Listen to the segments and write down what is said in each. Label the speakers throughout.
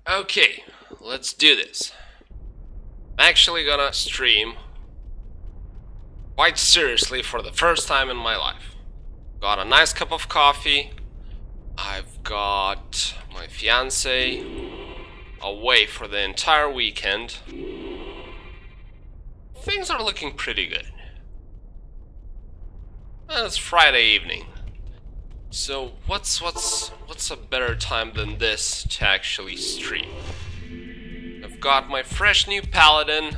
Speaker 1: Okay, let's do this. I'm actually gonna stream quite seriously for the first time in my life. Got a nice cup of coffee. I've got my fiance away for the entire weekend. Things are looking pretty good. And it's Friday evening. So what's a better time than this to actually stream? I've got my fresh new Paladin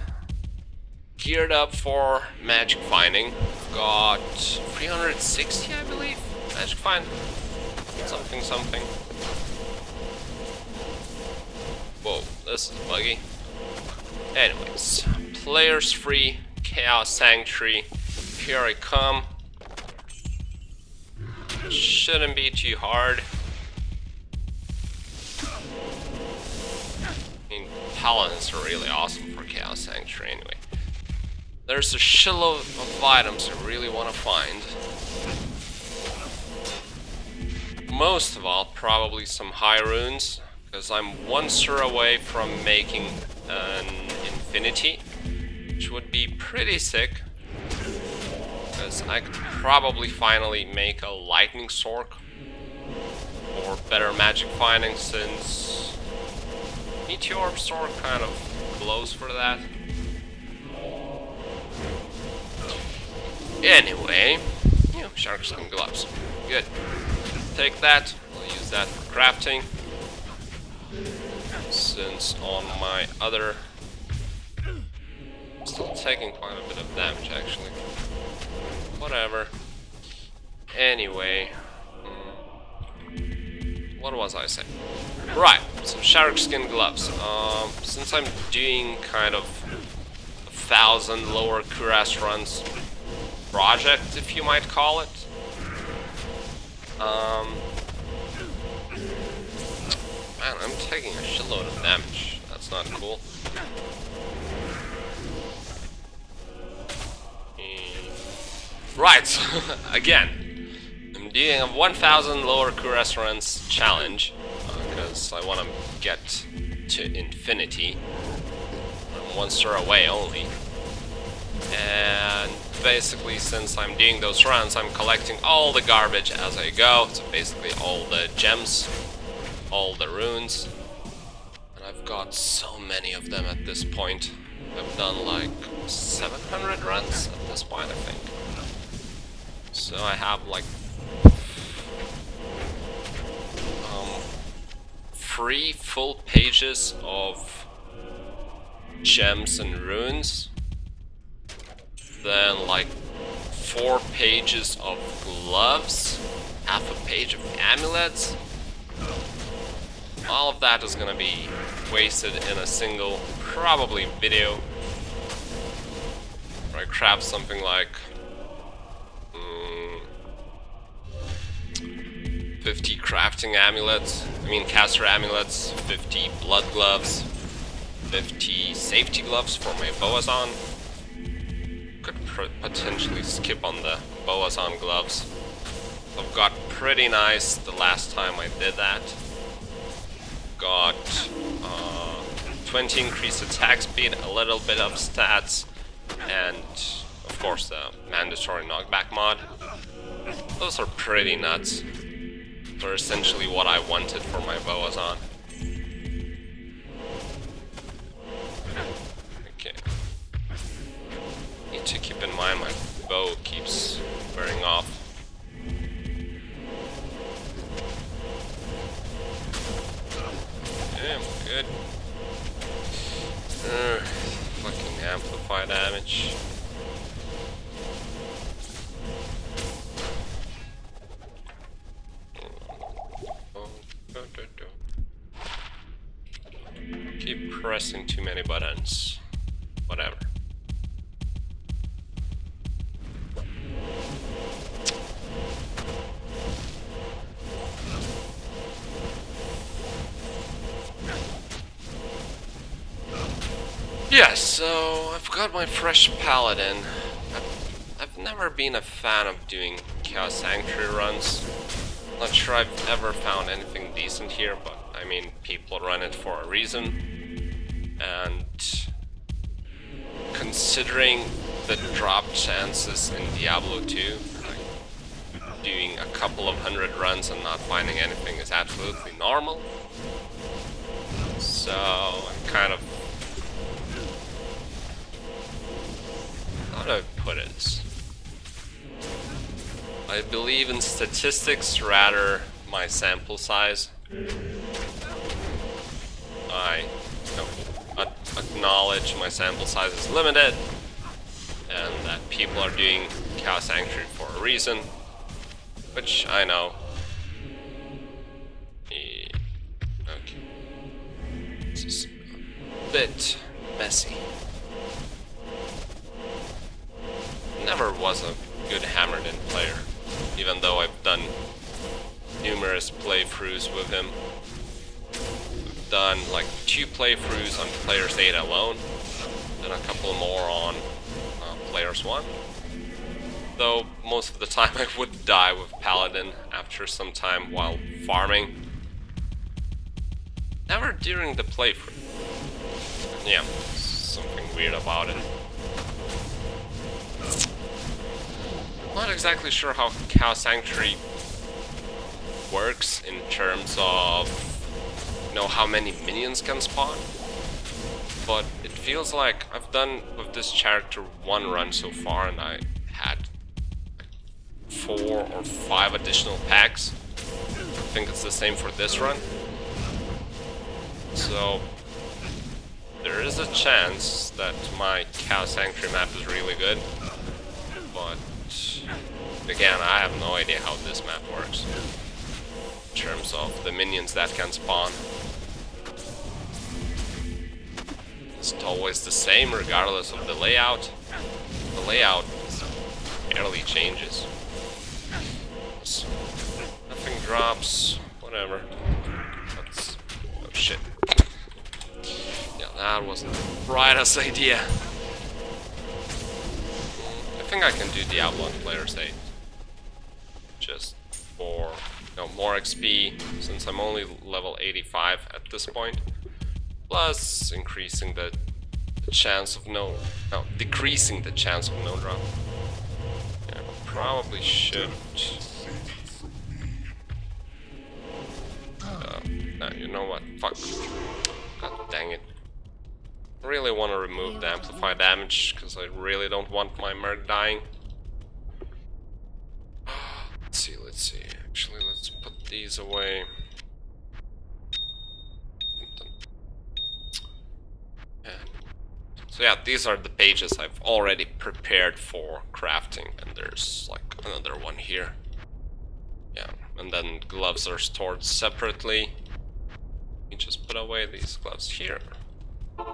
Speaker 1: geared up for magic finding. I've got 360, I believe, magic find. Something. Whoa, this is buggy. Anyways, players free, Chaos Sanctuary. Here I come. Shouldn't be too hard. I mean, Paladins are really awesome for Chaos Sanctuary anyway. There's a shitload of items I really want to find. Most of all, probably some high runes, because I'm one sur away from making an infinity, which would be pretty sick. Because I could probably finally make a lightning sword or better magic finding, since meteor sword kind of blows for that. Anyway, shark skin gloves. Good. Take that. I'll use that for crafting. Since on my other, I'm still taking quite a bit of damage actually. Whatever. Anyway, what was I saying? Right, so shark skin gloves. Since I'm doing kind of 1,000 lower cuirass runs project, if you might call it. Man, I'm taking a shitload of damage. That's not cool. Right, again, I'm doing a 1,000 lower cuirass runs challenge because I want to get to infinity. I'm one sur away only. And basically, since I'm doing those runs, I'm collecting all the garbage as I go. So basically all the gems, all the runes. And I've got so many of them at this point. I've done like 700 runs at this point, I think. So I have like 3 full pages of gems and runes. Then like 4 pages of gloves, half a page of amulets. All of that is gonna be wasted in a single, probably video, where I craft something like 50 crafting amulets, caster amulets, 50 blood gloves, 50 safety gloves for my Bowazon. Could potentially skip on the Bowazon gloves. I've got pretty nice the last time I did that. Got 20 increased attack speed, a little bit of stats, and of course the mandatory knockback mod. Those are pretty nuts. They're essentially what I wanted for my Bowazon. Okay. Need to keep in mind my bow keeps wearing off. Damn, good. Fucking amplify damage. Keep pressing too many buttons. Whatever. Yeah, so I've got my fresh Paladin. I've never been a fan of doing Chaos Sanctuary runs. Not sure I've ever found anything decent here, but I mean, people run it for a reason, and considering the drop chances in Diablo 2, like doing a couple of 100 runs and not finding anything is absolutely normal. So I'm kind of, how do I put it? I believe in statistics rather my sample size. I acknowledge my sample size is limited and that people are doing Chaos Sanctuary for a reason, which I know. Okay. This is a bit messy. Never was a good Hammered In player, even though I've done numerous playthroughs with him. I've done like 2 playthroughs on Players 8 alone, and a couple more on Players 1. Though most of the time I would die with Paladin after some time while farming. Never during the playthrough. Yeah, something weird about it. Not exactly sure how Chaos Sanctuary works in terms of, you know, how many minions can spawn, but it feels like I've done with this character 1 run so far, and I had 4 or 5 additional packs. I think it's the same for this run. So there is a chance that my Chaos Sanctuary map is really good, but again, I have no idea how this map works in terms of the minions that can spawn. It's always the same regardless of the layout. The layout barely changes. So, nothing drops, whatever. That's, oh shit. Yeah, that wasn't the brightest idea. I think I can do Diablo on Players 8. Just for, you know, more XP, since I'm only level 85 at this point. Plus increasing the chance of decreasing the chance of no drop. Yeah, probably should. No, you know what? Fuck. God dang it. I really want to remove the amplify damage because I really don't want my Merc dying. Let's see. Actually, let's put these away. So yeah, these are the pages I've already prepared for crafting, and there's like another one here. Yeah, and then gloves are stored separately. You just put away these gloves here. Okay.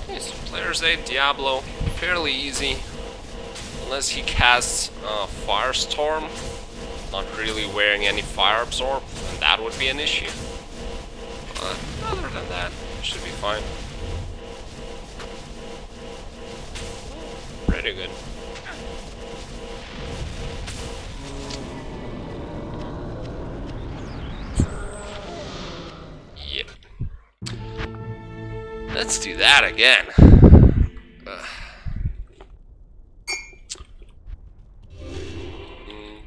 Speaker 1: Okay, so Players 8 Diablo, fairly easy. Unless he casts Firestorm, not really wearing any fire absorb, and that would be an issue. But other than that, it should be fine. Pretty good. Yep. Let's do that again.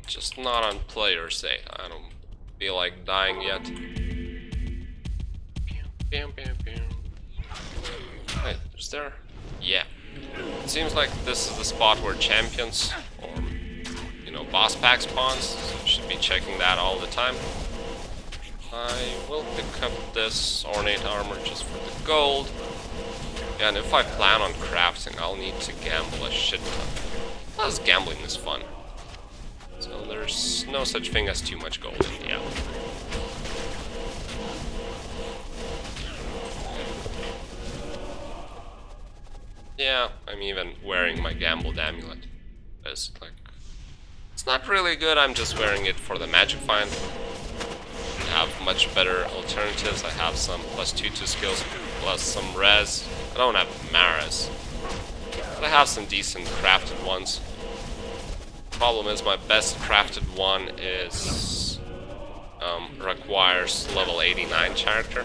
Speaker 1: Just not on Players 8. I don't feel like dying yet. Wait, is there? Yeah. It seems like this is the spot where champions or, you know, boss pack spawns. So should be checking that all the time. I will pick up this ornate armor just for the gold. Yeah, and if I plan on crafting, I'll need to gamble a shit ton. Plus, gambling is fun. So there's no such thing as too much gold in Diablo. Yeah, I'm even wearing my gambled amulet. It's like, it's not really good, I'm just wearing it for the magic find. I have much better alternatives. I have some +2 to skills, plus some res. I don't have Maris, but I have some decent crafted ones. Problem is my best crafted one is requires level 89 character.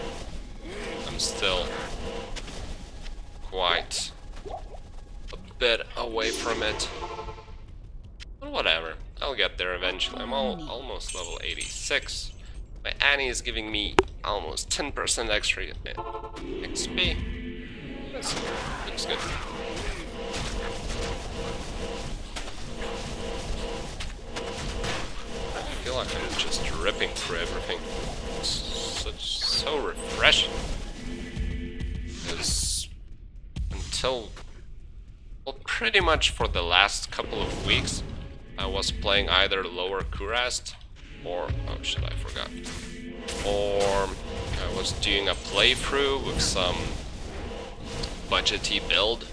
Speaker 1: I'm still quite a bit away from it. But whatever, I'll get there eventually. I'm almost level 86. My Annie is giving me almost 10% extra XP. That's looks good. I feel like I'm just dripping through everything. It's so refreshing. Because until, well, pretty much for the last couple of weeks, I was playing either lower Kurast or, oh shit, I forgot. Or I was doing a playthrough with some budgety build.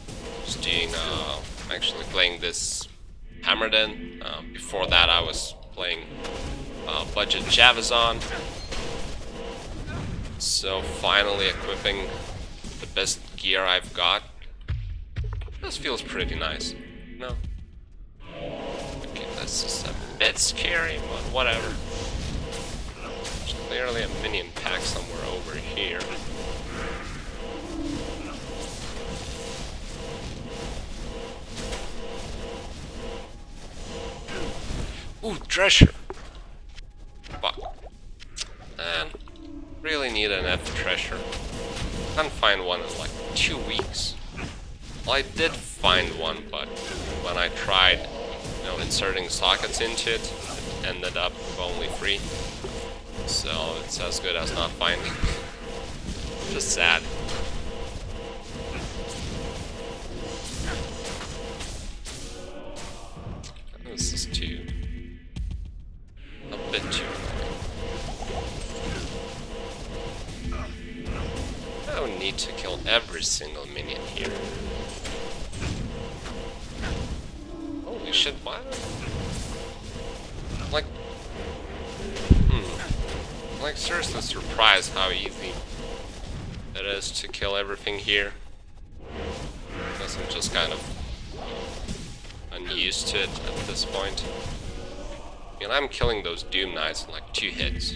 Speaker 1: I was doing, actually playing this Hammerden. Before that I was playing budget Bowazon. So finally equipping the best gear I've got. This feels pretty nice. No? Okay, this is a bit scary, but whatever. There's clearly a minion pack somewhere over here. Ooh, treasure! Fuck. Man, really need an F treasure. Can't find one in like 2 weeks. Well, I did find one, but when I tried, you know, inserting sockets into it, it ended up with only 3. So it's as good as not finding. Just sad. This is a bit too annoying. I don't need to kill every single minion here. Holy shit, why? Like seriously surprised how easy it is to kill everything here. I guess I'm just kind of unused to it at this point. I mean, I'm killing those Doom Knights in like 2 hits.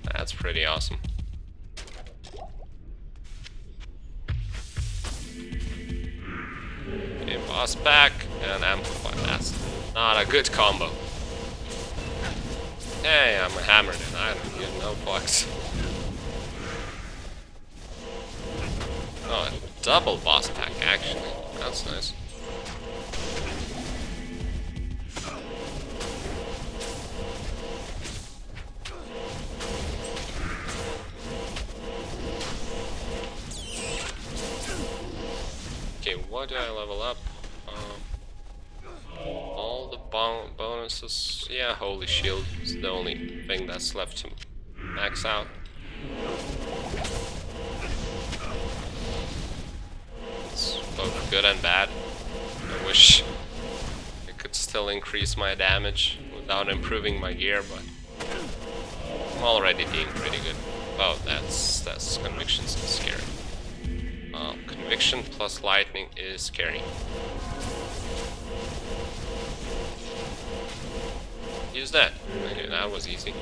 Speaker 1: That's pretty awesome. Okay, boss back and amplify. That's not a good combo. Hey, I'm a hammered and I don't give no fucks. Oh, a double boss pack actually. That's nice. Okay, what do I level up? All the bonuses. Yeah, Holy Shield is the only thing that's left to max out. It's both good and bad. I wish I could still increase my damage without improving my gear, but I'm already doing pretty good. Oh, that's Conviction's scary. Conviction plus lightning is scary. Use that. Okay, that was easy.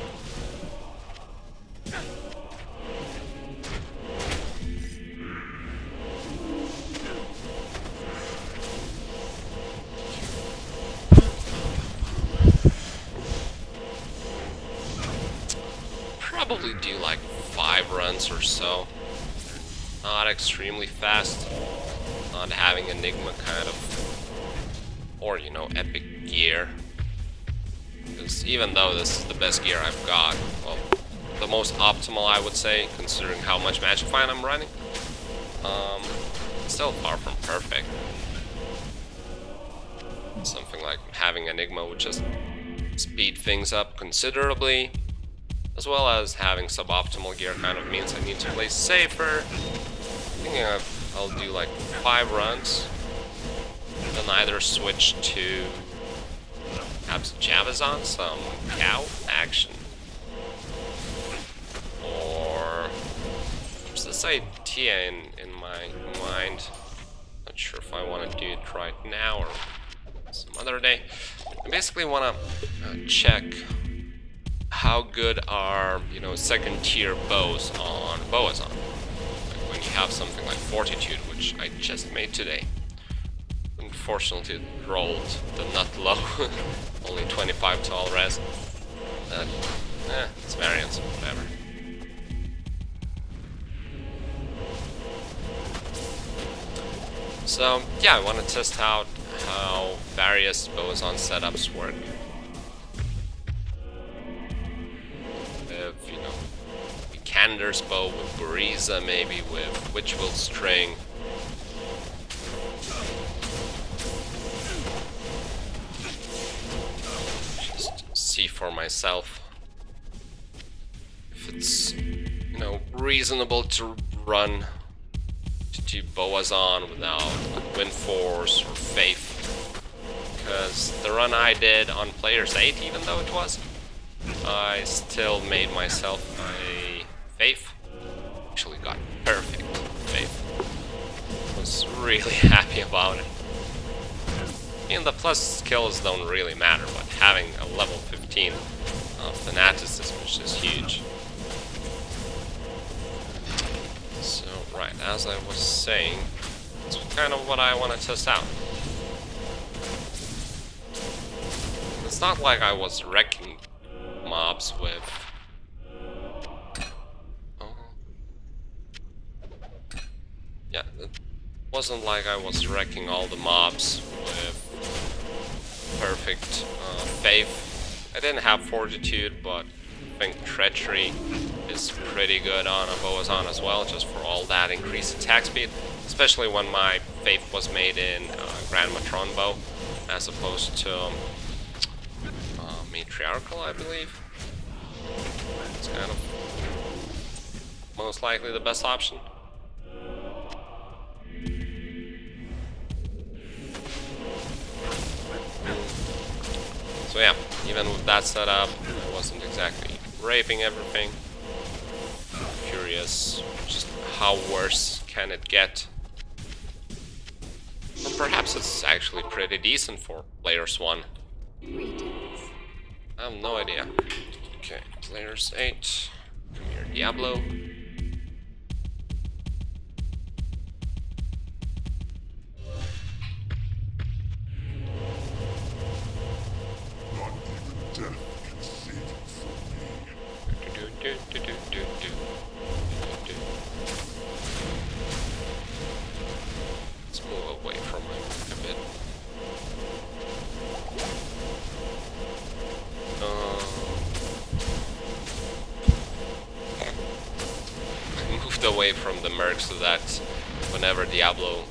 Speaker 1: Probably do like 5 runs or so. Not extremely fast. Not having Enigma kind of, or you know, epic gear. Because even though this is the best gear I've got, well, the most optimal I would say, considering how much Magic Find I'm running, still far from perfect. Something like having Enigma would just speed things up considerably, as well as having suboptimal gear kind of means I need to play safer. I think I'll do like 5 runs, then either switch to perhaps Bowazon, some cow action, or there's this idea in my mind. Not sure if I want to do it right now or some other day. I basically want to check how good are, you know, second tier bows on Bowazon. Like when you have something like Fortitude, which I just made today. Unfortunately, it rolled the nut low. Only 25 to all res. It's variance, whatever. So, yeah, I want to test out how various Bowazon setups work. With, you know, Vikander's bow, with Buriza, maybe with Witchwill String. Just see for myself if it's, you know, reasonable to run to Bowazon without like Wind Force or Faith, because the run I did on Players 8, even though it was, I still made myself a Faith. Actually got perfect Faith. Was really happy about it. And the plus skills don't really matter, but having a level 15 fanaticism is just huge. So, right, as I was saying, it's kind of what I want to test out. It's not like I was wrecking mobs with... Yeah, it wasn't like I was wrecking all the mobs with perfect faith. I didn't have Fortitude, but I think Treachery is pretty good on a Bowazon as well, just for all that increased attack speed, especially when my faith was made in Grand Matron bow, as opposed to Matriarchal, I believe. It's kind of most likely the best option. So yeah, even with that setup, I wasn't exactly raping everything. Curious just how worse can it get. Or perhaps it's actually pretty decent for Players 1. I have no idea. Okay, Players 8. Come here, Diablo. Let's move away from him a bit. I moved away from the merc so that whenever Diablo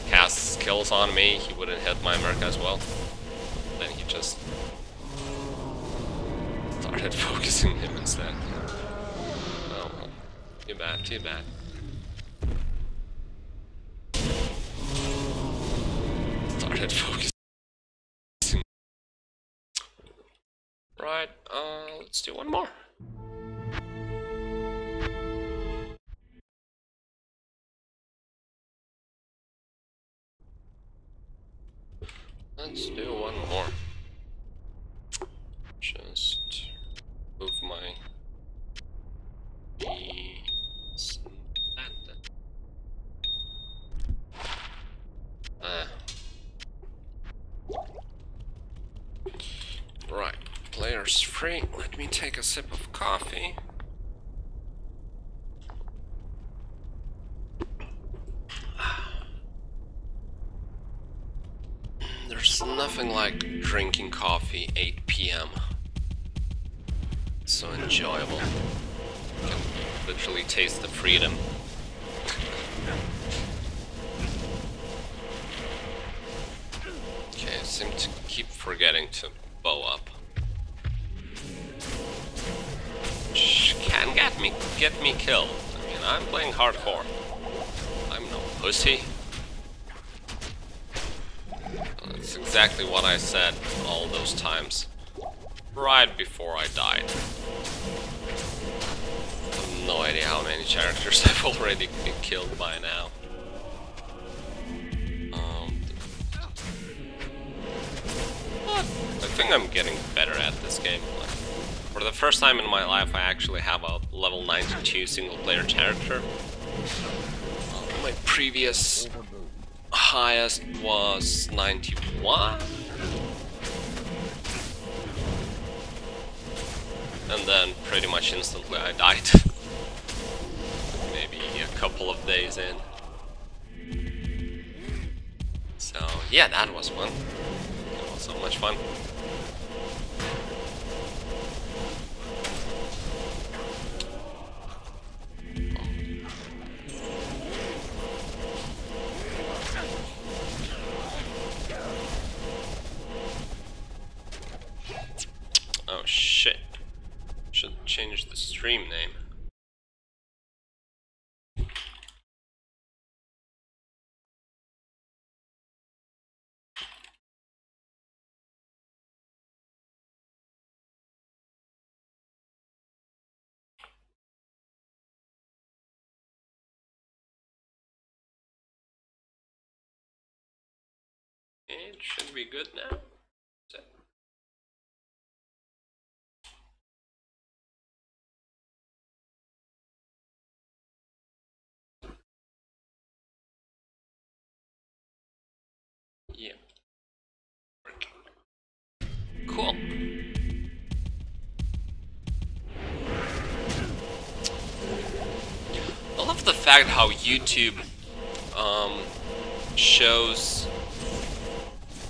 Speaker 1: casts skills on me, he wouldn't hit my merc as well. Then he just started focusing him instead. Oh, well, too bad, too bad. Started focusing. Right, let's do one more. Let's do one more. Just move my Right, Players free. Let me take a sip of coffee. There's nothing like drinking coffee 8 PM. It's so enjoyable. You can literally taste the freedom. Okay, I seem to keep forgetting to bow up. Which can get me killed. I mean, I'm playing hardcore. I'm no pussy. That's exactly what I said all those times. Right before I died. I have no idea how many characters I've already been killed by now. think I'm getting better at this game. Like, for the first time in my life, I actually have a level 92 single-player character. My previous highest was 91. And then pretty much instantly I died. Maybe a couple of days in. So yeah, that was fun. That was so much fun. Oh shit. Should change the stream name. It should be good now. Yeah. Cool. I love the fact how YouTube shows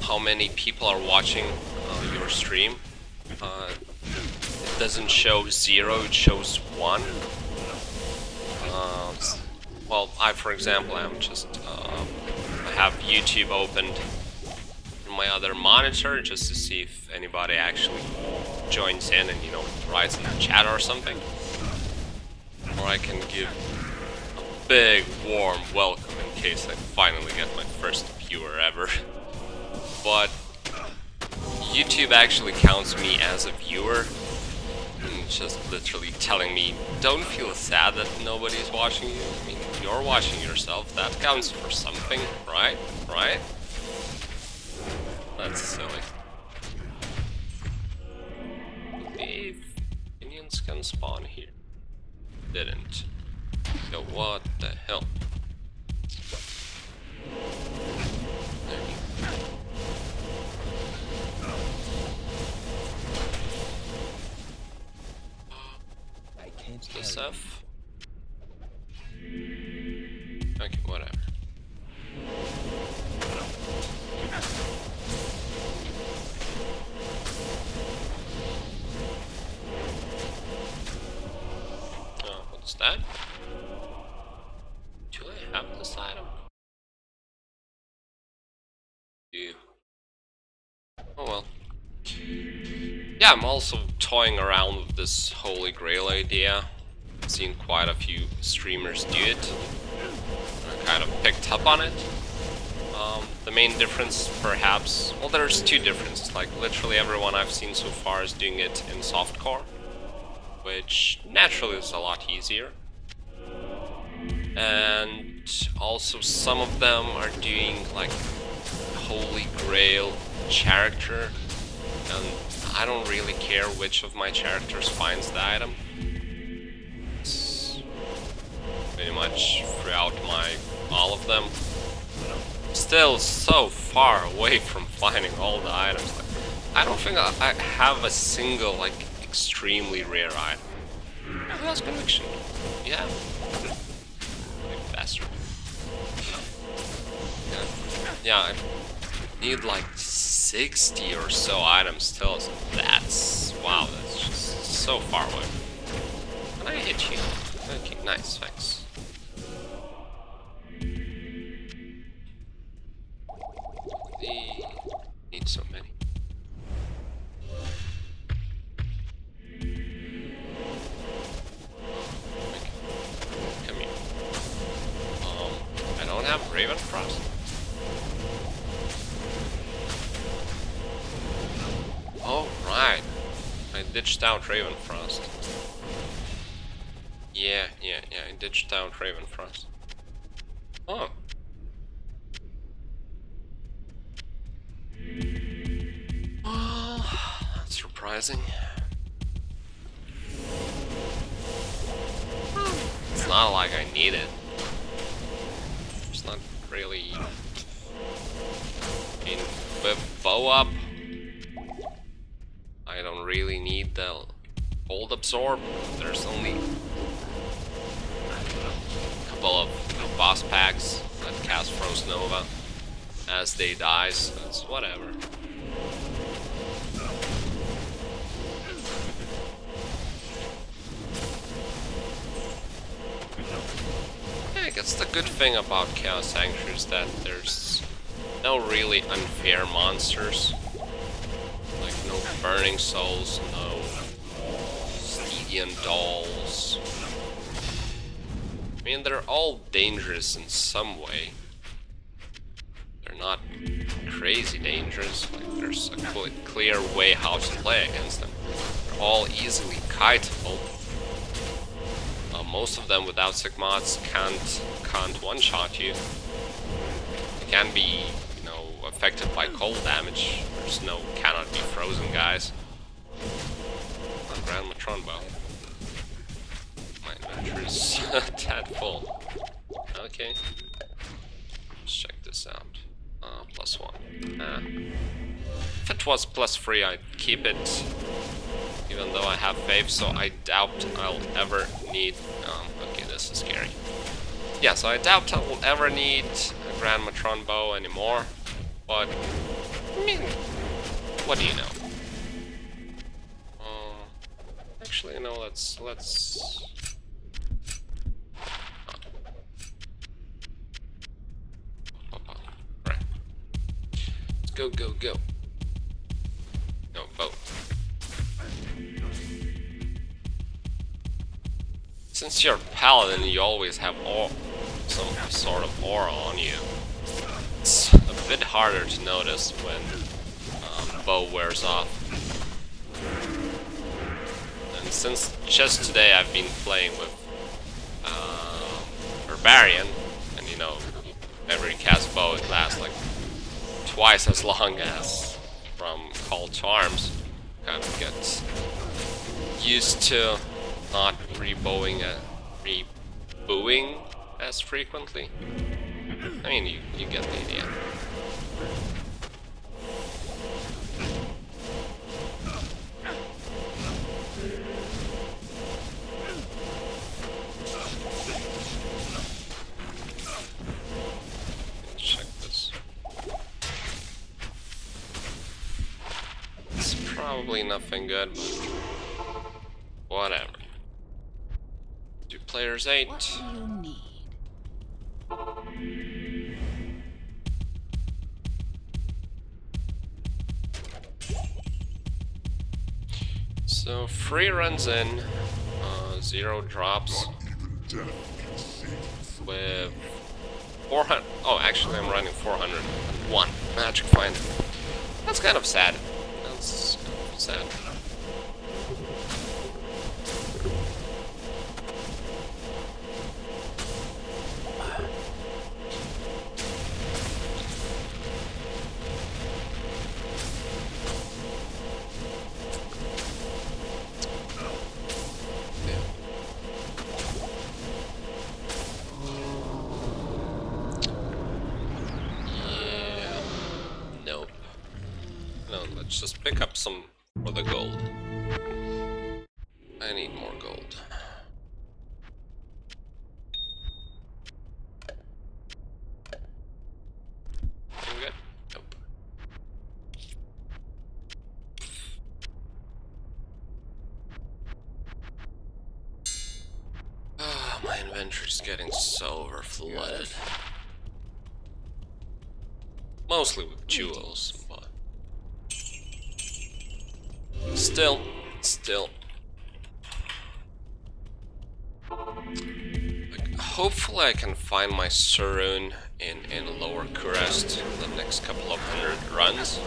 Speaker 1: how many people are watching your stream. It doesn't show 0, it shows 1. Well, for example, I have YouTube opened on my other monitor just to see if anybody actually joins in and, you know, writes in the chat or something. Or I can give a big warm welcome in case I finally get my first viewer ever. But YouTube actually counts me as a viewer. And just literally telling me, don't feel sad that nobody's watching you. I mean, you're watching yourself, that counts for something, right? Right? That's silly. If minions can spawn here. Didn't. So what the hell? This F? Okay, whatever. Oh, what's that? Do I have this item? Yeah. Oh well. Yeah, I'm also toying around with this Holy Grail idea. I've seen quite a few streamers do it. I kind of picked up on it. The main difference, perhaps... Well, there's two differences. Like, literally everyone I've seen so far is doing it in softcore, which naturally is a lot easier. And also some of them are doing, like, Holy Grail character. And I don't really care which of my characters finds the item. It's pretty much throughout all of them. Still so far away from finding all the items. Like, I don't think I have a single, like, extremely rare item. Who has conviction? Yeah. Bastard. Yeah, I need like 60 or so items still. So that's... wow, that's just so far away. Can I hit you? Okay, nice, thanks. Need so many. Okay. Come here. I don't have Raven Frost. Oh, right. I ditched out Raven Frost. Yeah, I ditched out Raven Frost. Oh. Well, surprising. It's not like I need it. It's not really... I mean, with bow up, I don't really need the Cold Absorb. There's only a couple of boss packs that cast Frost Nova as they die, so it's whatever. Yeah, I guess the good thing about Chaos Sanctuary is that there's no really unfair monsters. Like no Burning Souls, no Stygian Dolls. I mean, they're all dangerous in some way. They're not crazy dangerous. Like, there's a clear way how to play against them. They're all easily kiteable. Most of them without Sigmods can't one-shot you. They can be, you know, affected by cold damage. There's no cannot be frozen guys. Grand Matron Bow. My inventory's tad full. Okay. Let's check this out. +1. If it was +3, I'd keep it. Even though I have faith, so I doubt I'll ever need... okay, this is scary. Yeah, so I doubt I will ever need a Grand Matron Bow anymore. But, I mean, what do you know? Actually, no, let's... Right. Let's go. No, bow. Since you're Paladin, you always have some sort of aura on you. It's a bit harder to notice when bow wears off. And since just today I've been playing with Barbarian, and you know, whenever you cast bow it lasts like twice as long as from Call to Arms. Kind of gets used to not rebowing as frequently. I mean, you get the idea. Check this. It's probably nothing good, but whatever. 2 players 8.
Speaker 2: What do you need?
Speaker 1: So 3 runs in, 0 drops with 400. Oh, actually, I'm running 401 magic find. That's kind of sad. That's sad. Just pick up some for the gold. I need more gold. Anything good? Nope. Ah, my inventory's getting so overflooded. Mostly with jewels, but Still. Like, hopefully I can find my Surun in Lower Kurest in the next couple of 100 runs.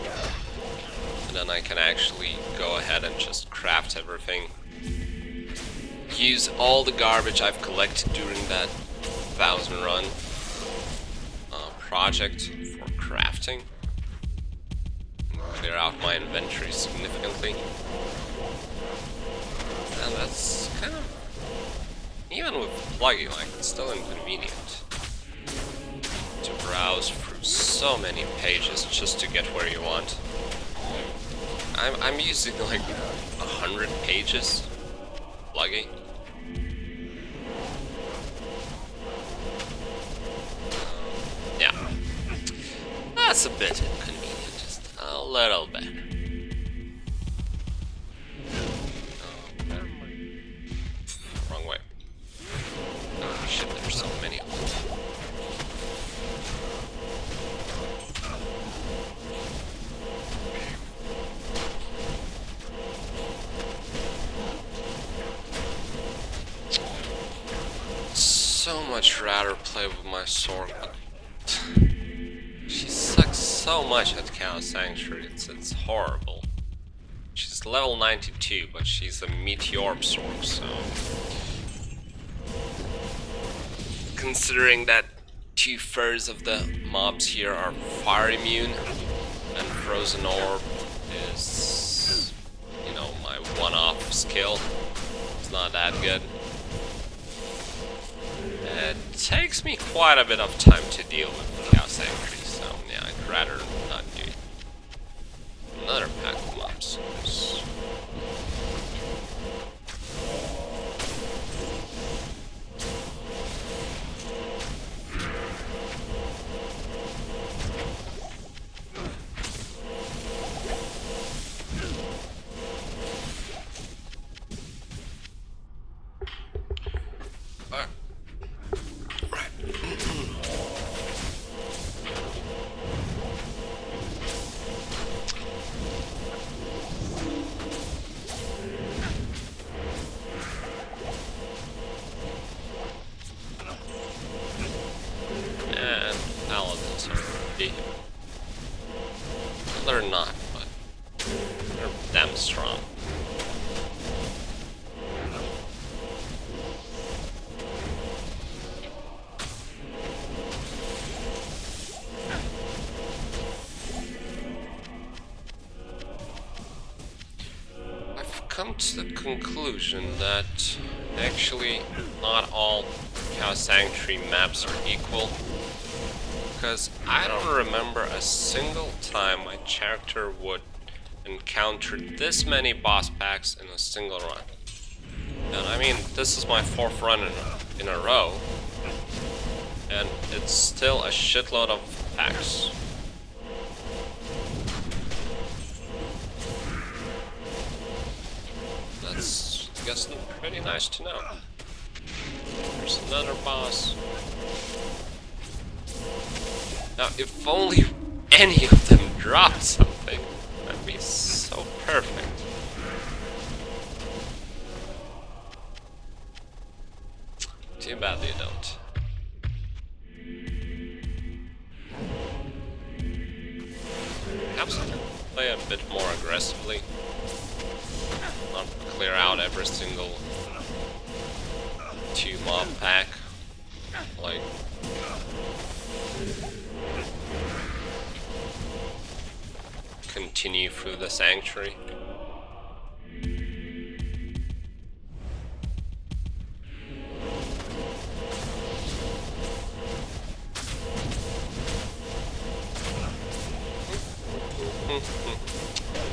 Speaker 1: And then I can actually go ahead and just craft everything. Use all the garbage I've collected during that 1000 run project for crafting. clear out my inventory significantly. And that's kind of, even with pluggy, like, it's still inconvenient to browse through so many pages just to get where you want. I'm using like 100 pages pluggy. Yeah, that's a bit inconvenient, just a little bit. Wrong way. Oh shit, there's so many of them. So much rather play with my sword, but she sucks so much at Chaos Sanctuary, it's horrible. She's level 92, but she's a meteor sword, so... Considering that 2/3 of the mobs here are fire immune, and Frozen Orb is, you know, my one-off skill. It's not that good. It takes me quite a bit of time to deal with Chaos Sanctuary, so yeah, I'd rather not do it. Another pack of mobs. Paladins are pretty... They're not, but they're damn strong. I've come to the conclusion that actually not all Chaos Sanctuary maps are equal. Because I don't remember a single time my character would encounter this many boss packs in a single run. And I mean, this is my 4th run in a row, and it's still a shitload of packs. That's, I guess, pretty nice to know. There's another boss. Now, if only any of them dropped something, that'd be so perfect. Too bad they don't. Perhaps I can play a bit more aggressively. Not clear out every single 2 mob pack. Like... continue through the sanctuary.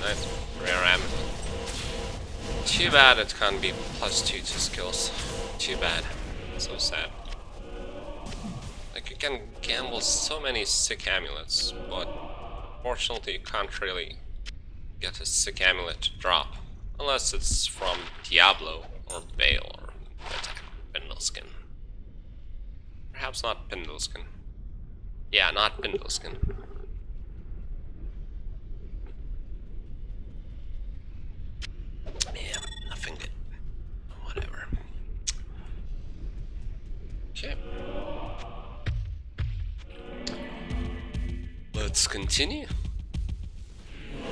Speaker 1: Nice, rare ammo. Too bad it can't be +2 to skills. Too bad. So sad. Like, you can gamble so many sick amulets, but fortunately, you can't really get a sick amulet to drop, unless it's from Diablo, or Bale, or Attack Pindleskin. Perhaps not Pindleskin. Yeah, not Pindleskin. Yeah, nothing good. Whatever. Okay. Let's continue.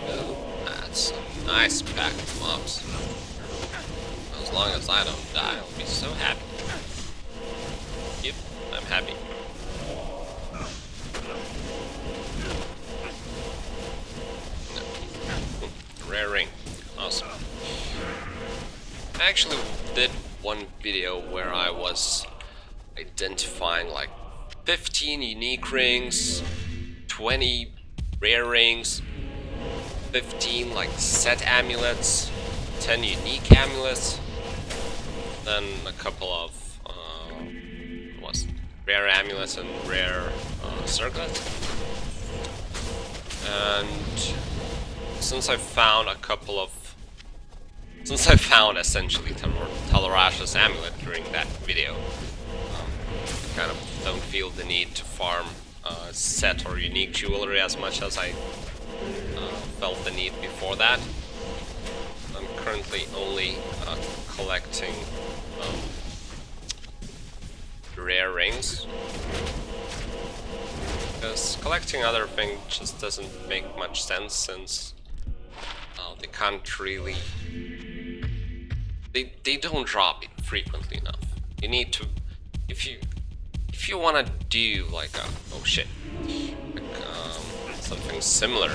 Speaker 1: Oh, that's a nice pack of mobs. As long as I don't die, I'll be so happy. Yep, I'm happy. No. Rare ring. Awesome. I actually did one video where I was identifying like 15 unique rings, 20 rare rings, 15 like set amulets, 10 unique amulets, then a couple of rare amulets and rare circlets. And since I found essentially Talarash's amulet during that video, I kind of don't feel the need to farm set or unique jewelry as much as I felt the need before that. I'm currently only collecting rare rings, because collecting other things just doesn't make much sense, since they can't really, they don't drop it frequently enough. You need to, if you want to do like a something similar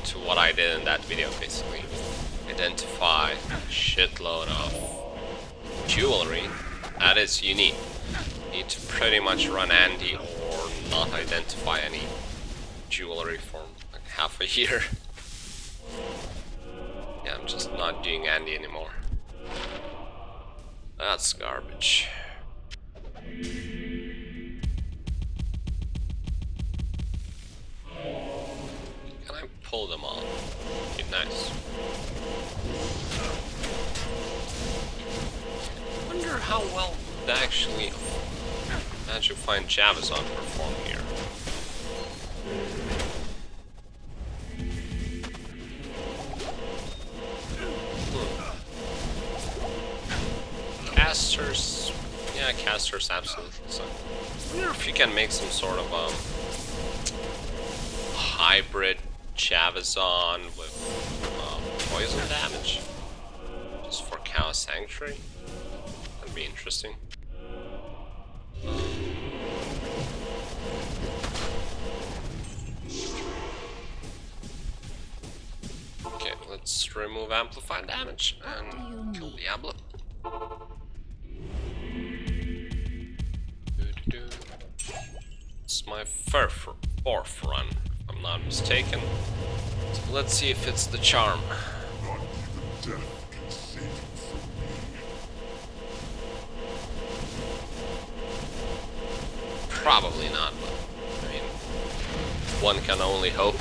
Speaker 1: to what I did in that video, basically identify a shitload of jewelry that is unique. You need to pretty much run Andy or not identify any jewelry for like half a year. Yeah, I'm just not doing Andy anymore. That's garbage. Can I pull them all? Okay, nice. I wonder how well they actually managed to find Bowazon perform here. Casters, yeah, casters absolutely. So, I wonder if you can make some sort of hybrid Bowazon with poison damage, just for Cow Sanctuary. That'd be interesting. Okay, let's remove amplified damage and kill Diablo. It's my fourth run, if I'm not mistaken. So let's see if it's the charm. Probably not, but I mean, one can only hope.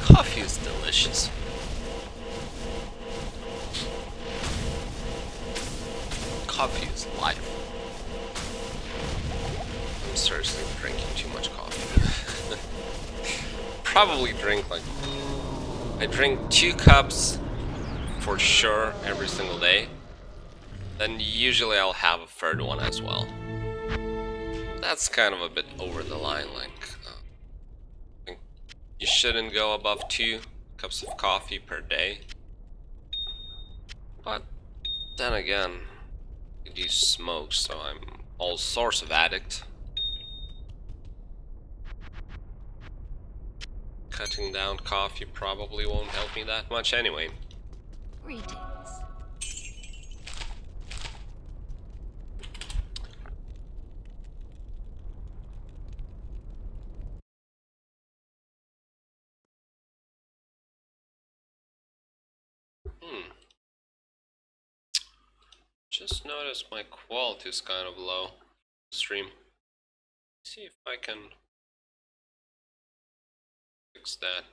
Speaker 1: Coffee is delicious. Coffee is life. I'm seriously drinking too much coffee. Probably drink like... I drink 2 cups for sure every single day. Then usually I'll have a third one as well. That's kind of a bit over the line, like... I think you shouldn't go above 2 cups of coffee per day. But then again, I do smoke, so I'm all sorts of addict. Cutting down coffee probably won't help me that much anyway.
Speaker 2: Greetings.
Speaker 1: Just noticed my quality is kind of low. Stream. See if I can fix that.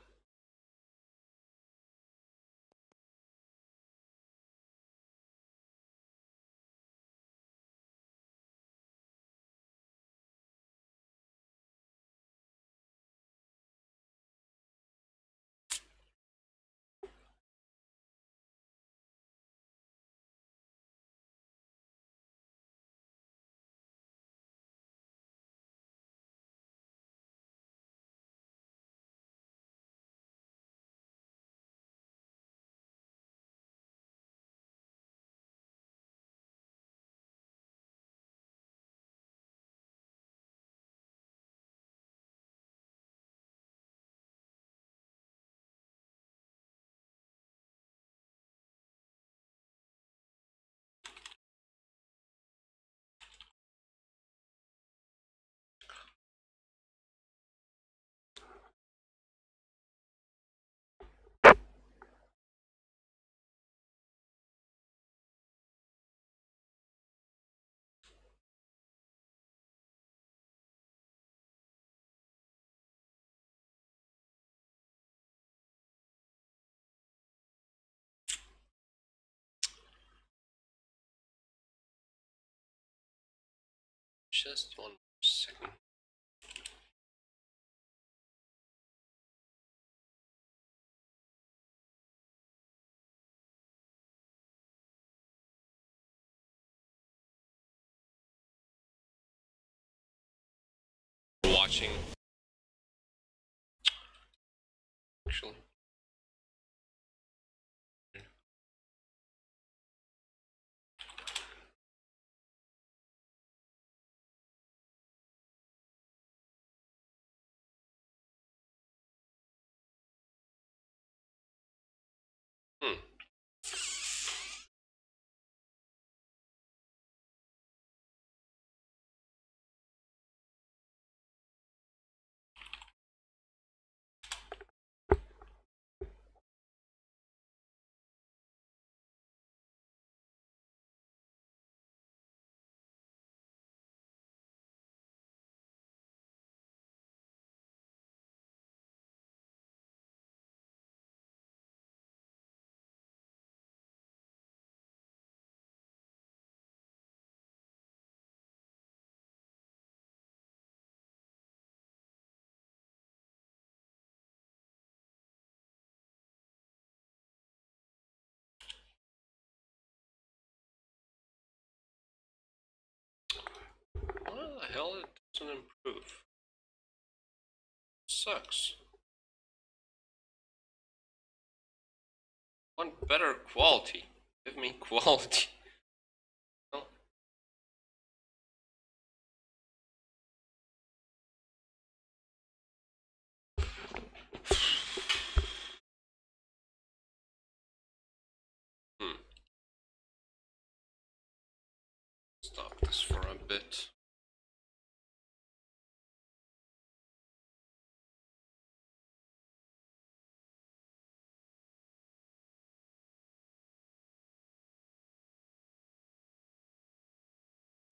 Speaker 1: Just 1 second. Watching. Actually. What the hell? It doesn't improve. Sucks. Want better quality. Give me quality. Oh. Stop this for a bit.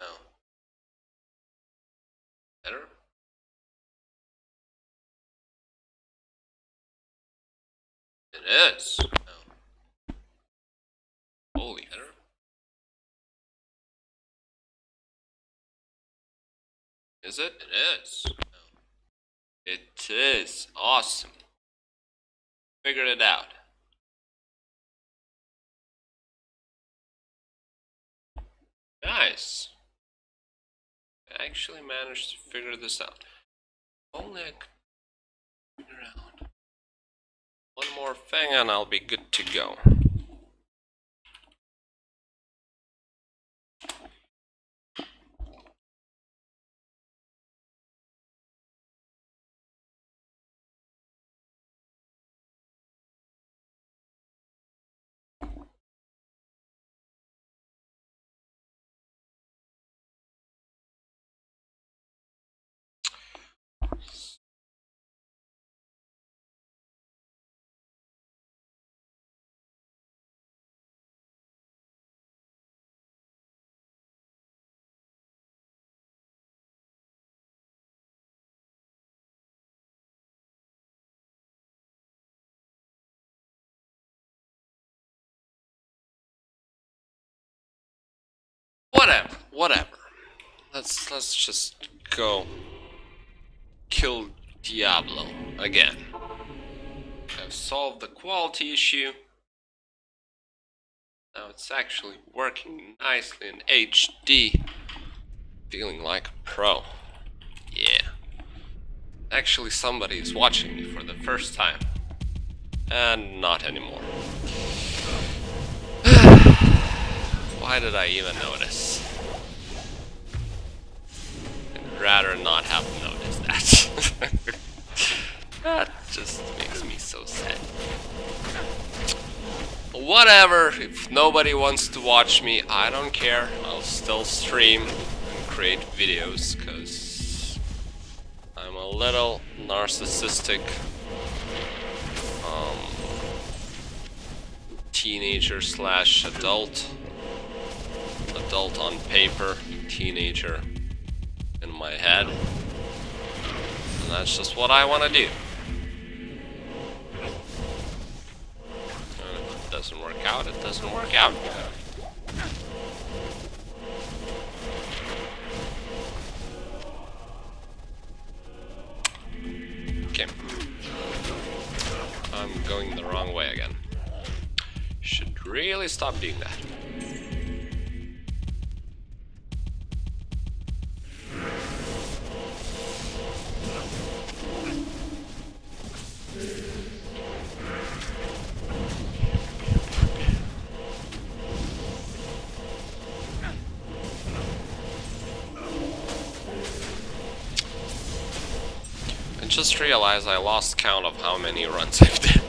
Speaker 1: No. Better? It is. No. Holy better. Is it? It is. No. It is. Awesome. Figured it out. Nice. I actually managed to figure this out. Only I could figure out one more thing and I'll be good to go. Whatever. Let's just go kill Diablo again. I've solved the quality issue. Now it's actually working nicely in HD. Feeling like a pro. Yeah. Actually somebody is watching me for the first time. And not anymore. Why did I even notice? I'd rather not have noticed that. That just makes me so sad. Whatever, if nobody wants to watch me, I don't care. I'll still stream and create videos, because I'm a little narcissistic teenager slash adult. Adult on paper, teenager in my head. And that's just what I want to do. And if it doesn't work out, it doesn't work out. really stop doing that. I just realized I lost count of how many runs I've done.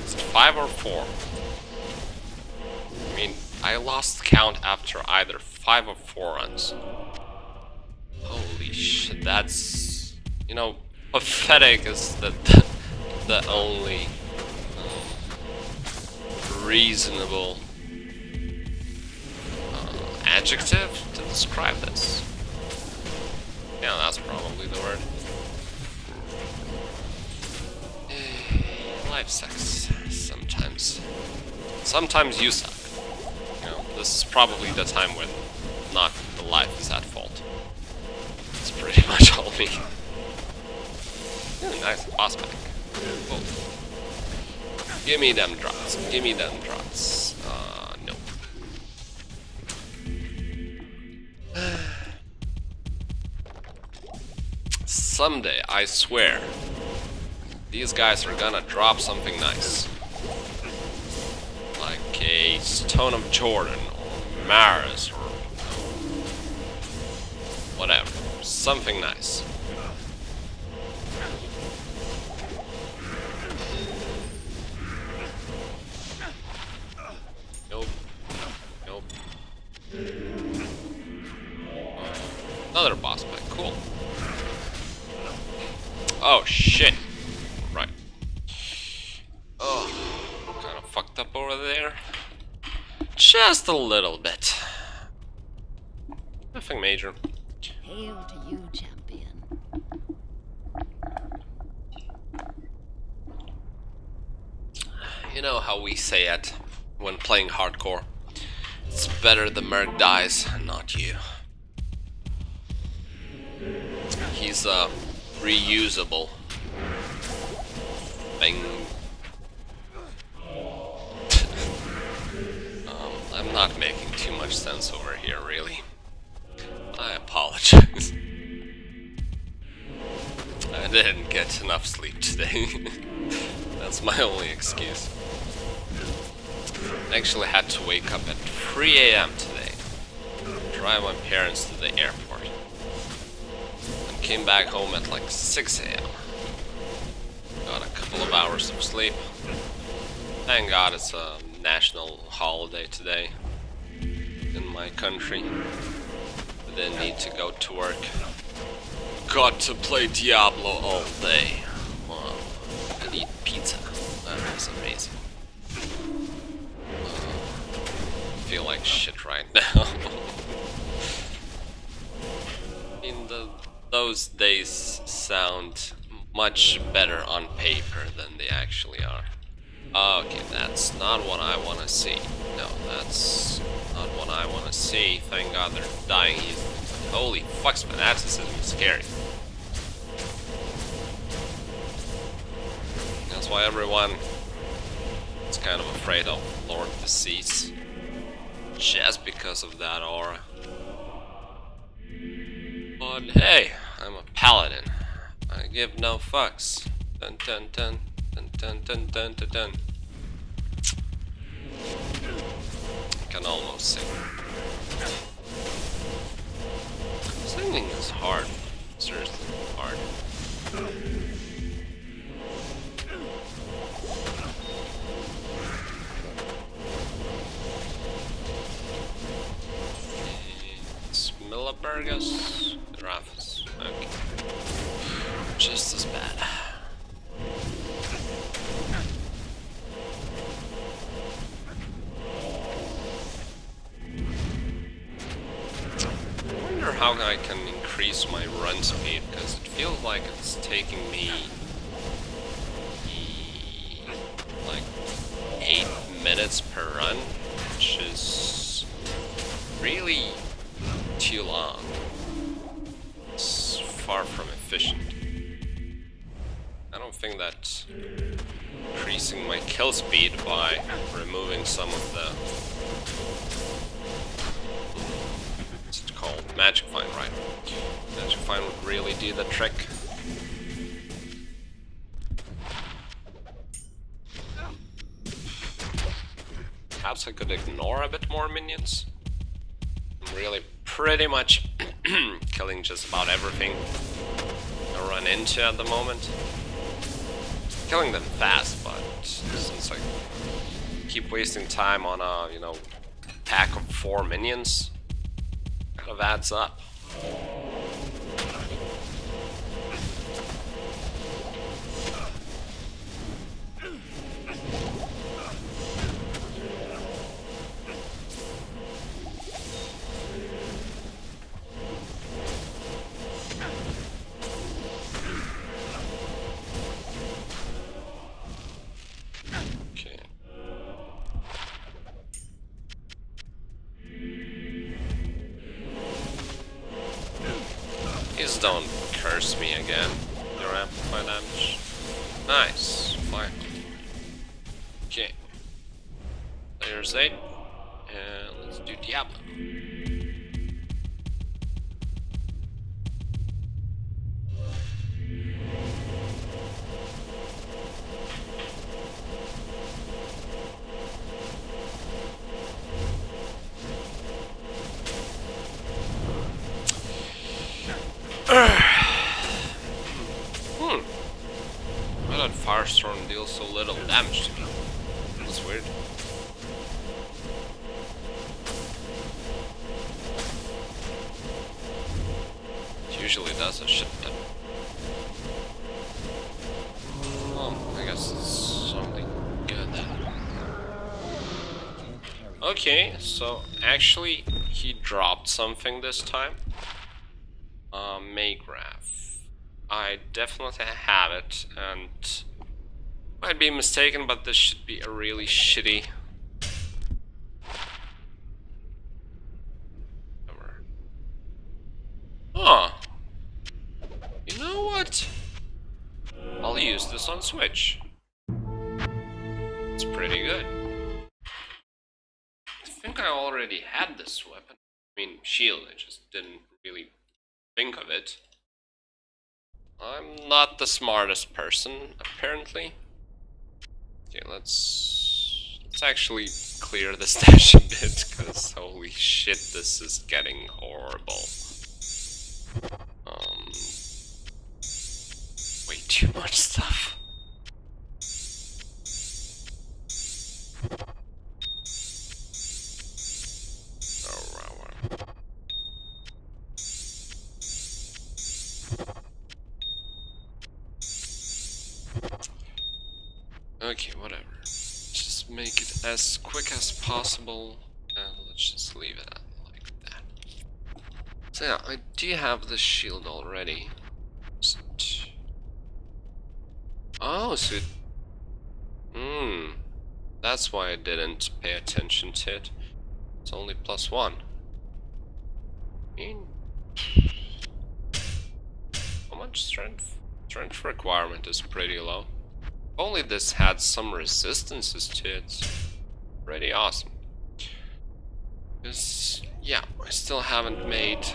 Speaker 1: Is it 5 or 4? I mean, I lost count after either 5 or 4 runs. Holy shit, that's... You know, pathetic is the only reasonable adjective to describe this. Yeah, that's probably the word. Life sucks sometimes. Sometimes you suck. You know, this is probably the time when not the life is at fault. It's pretty much all me. Ooh, nice boss back. Cool. Give me them drops. Give me them drops. Nope. Someday, I swear, these guys are gonna drop something nice. Like a Stone of Jordan, or Mars, or whatever. Something nice. Nope. Nope. Another boss fight. Cool. Oh, shit. Right. Oh, kind of fucked up over there. Just a little bit. Nothing major.
Speaker 2: Hail to you, champion.
Speaker 1: You know how we say it when playing hardcore. It's better the merc dies, not you. He's reusable thing. I'm not making too much sense over here, really. I apologize. I didn't get enough sleep today. That's my only excuse. I actually had to wake up at 3 AM today, drive my parents to the airport, and came back home at like 6 AM. Got a couple of hours of sleep. Thank God it's a national holiday today in my country. I didn't need to go to work. Got to play Diablo all day. Wow. And eat pizza. That was amazing. I feel like shit right now. I mean, those days sound much better on paper than they actually are. Okay, that's not what I want to see. No, that's not what I want to see. Thank God they're dying easily. Holy fuck, fanaticism is scary. That's why everyone is kind of afraid of Lord Disease. Just because of that aura. But hey, I'm a paladin. I give no fucks. Dun dun dun dun dun dun dun dun dun. I can almost sing. Singing is hard. Seriously hard. Milliburgus, Raffles. Okay. Just as bad. I wonder how I can increase my run speed, because it feels like it's taking me like 8 minutes per run, which is really too long. It's far from efficient. I don't think that increasing my kill speed by removing some of the... What's it called? Magic Find, right? Magic Find would really do the trick. Perhaps I could ignore a bit more minions. I'm really pretty much killing just about everything I run into at the moment. Killing them fast, but since I keep wasting time on a, you know, pack of 4 minions, kind of adds up. Please don't curse me again. Your amplify damage. Nice. Fine. Okay. Players 8. And let's do Diablo. Why did Firestorm deal so little damage to me? That's weird. It usually does a shit ton. Well, I guess it's something good then. Okay, so actually he dropped something this time. Maygraph. I definitely have it, and might be mistaken, but this should be a really shitty. Oh, you know what? I'll use this on Switch. It's pretty good. I think I already had this weapon. I mean, shield. I just didn't really think of it. I'm not the smartest person, apparently. Okay, let's actually clear the stash a bit, because holy shit, this is getting horrible. Way too much stuff. Okay, whatever. Just make it as quick as possible, and let's just leave it like that. So yeah, I do have the shield already. Oh, so it... that's why I didn't pay attention to it. It's only +1. How much strength? Strength requirement is pretty low. If only this had some resistances to it. Pretty awesome. Because, yeah, I still haven't made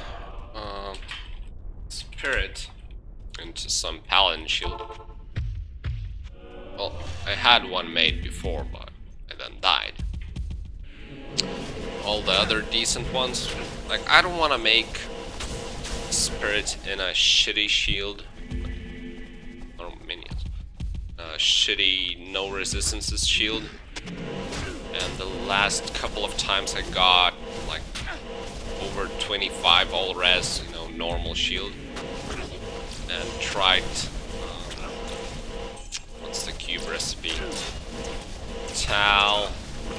Speaker 1: Spirit into some Paladin shield. Well, I had one made before, but I then died. All the other decent ones, like, I don't want to make Spirit in a shitty shield. Or minions. Shitty no resistances shield. And the last couple of times I got like over 25 all res, you know, normal shield. And tried what's the cube recipe? Tal,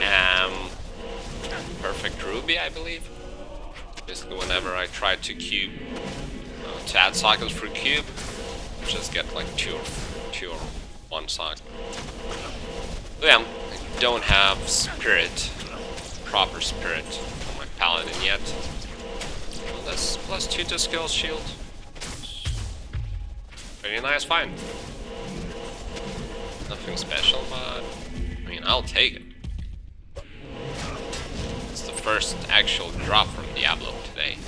Speaker 1: Am, Perfect Ruby, I believe. Basically, whenever I try to cube, to add sockets for cube, I just get like two or one socket. So yeah, I don't have Spirit, proper Spirit on my Paladin yet. Well, that's +2 to skill shield. Pretty nice find. Nothing special, but I mean, I'll take it. It's the first actual drop from Diablo today.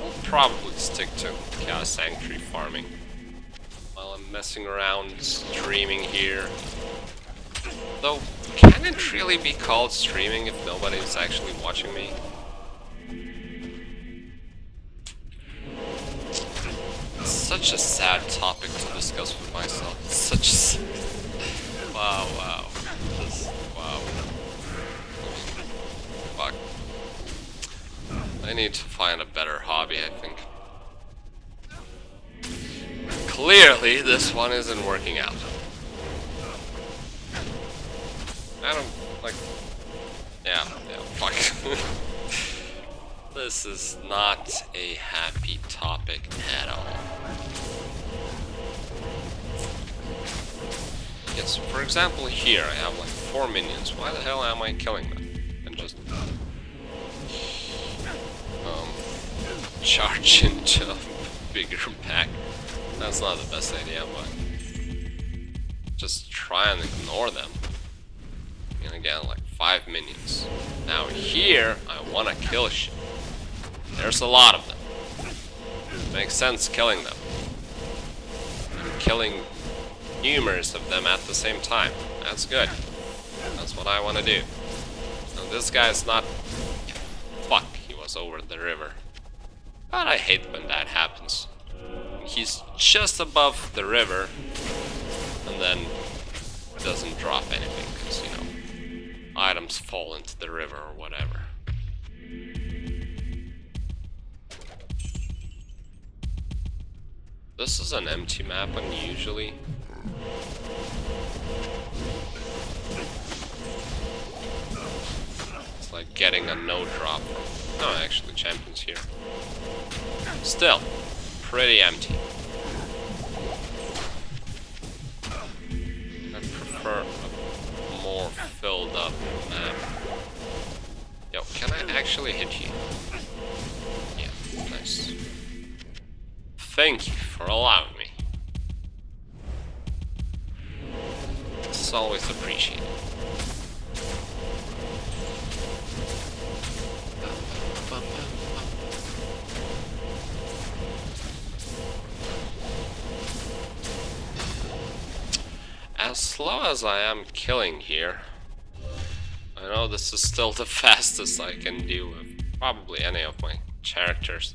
Speaker 1: I'll probably stick to Chaos Sanctuary farming while I'm messing around, streaming here. Though, can it really be called streaming if nobody's actually watching me? It's such a sad topic to discuss with myself. It's such a... Wow. Wow. Fuck. I need to find a better hobby, I think. Clearly, this one isn't working out. I don't, like... Yeah, fuck. This is not a happy topic at all. Yes, for example here I have like 4 minions. Why the hell am I killing them? And just... charge into a bigger pack. That's not the best idea, but... just try and ignore them. And again, like 5 minions. Now here, I wanna kill shit. There's a lot of them. Makes sense killing them. I'm killing numerous of them at the same time. That's good. That's what I wanna do. Now this guy's not... Fuck, he was over the river. But I hate when that happens. He's just above the river, and then doesn't drop anything, because, you know, items fall into the river or whatever. This is an empty map unusually. It's like getting a no drop from... No, actually, champions here. Still, pretty empty. I prefer a more filled up map. Yo, can I actually hit you? Yeah, nice. Thank you for allowing me. It's always appreciated. As slow as I am killing here, I know this is still the fastest I can do with probably any of my characters.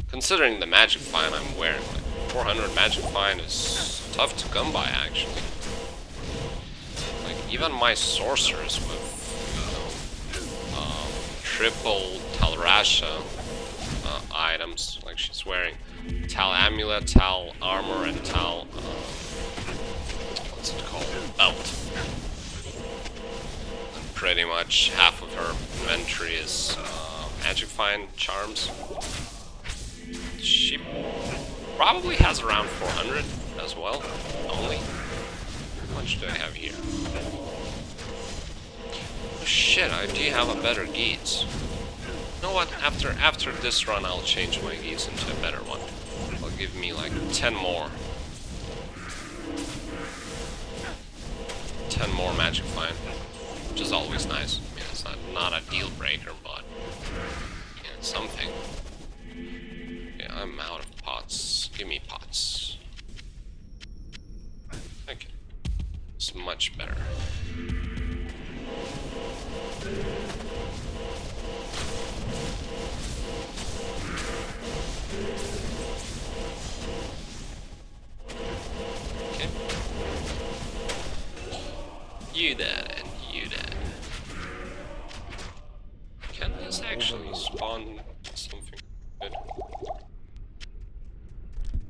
Speaker 1: Considering the magic find I'm wearing, like 400 magic find is tough to come by actually. Like even my sorcerers with, you know, triple Talrasha items, like she's wearing Tal Amulet, Tal Armor, and Tal, what's it called? Belt. And pretty much half of her inventory is magic find charms. She probably has around 400 as well, only. How much do I have here? Oh shit, I do have a better geese. You know what, after this run I'll change my geese into a better one. It'll give me like 10 more. 10 more magic find, which is always nice. I mean, it's not a deal breaker, but yeah, it's something. I'm out of pots. Give me pots. Okay. It's much better. Okay. You that and you that. Can this actually spawn something good?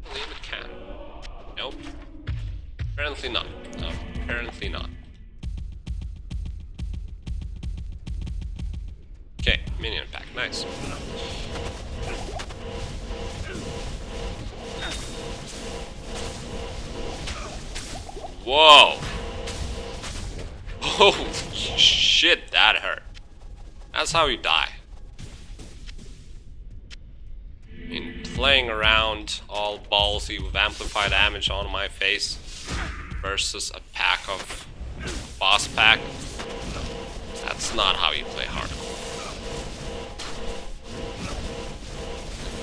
Speaker 1: I believe it can. Nope. Apparently not. No, apparently not. Okay, minion pack, nice. Whoa! Holy shit, that hurt. That's how you die. I mean, playing around all ballsy with amplified damage on my face versus a pack of boss pack. That's not how you play hardcore.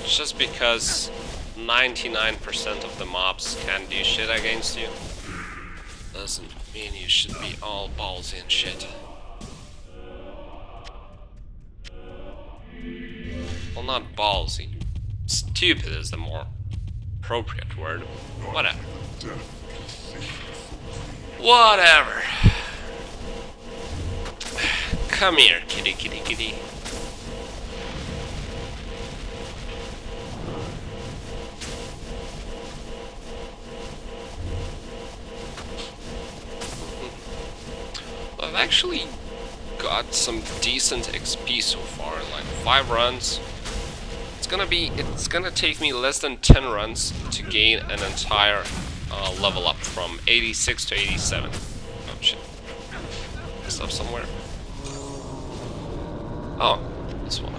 Speaker 1: Just because 99% of the mobs can do shit against you doesn't mean you should be all ballsy and shit. Well, not ballsy. Stupid is the more appropriate word. Whatever. Whatever. Come here, kitty, kitty, kitty. I've actually got some decent XP so far, like 5 runs. It's gonna take me less than 10 runs to gain an entire level up from 86 to 87. Oh shit. Stuff somewhere. Oh, this one.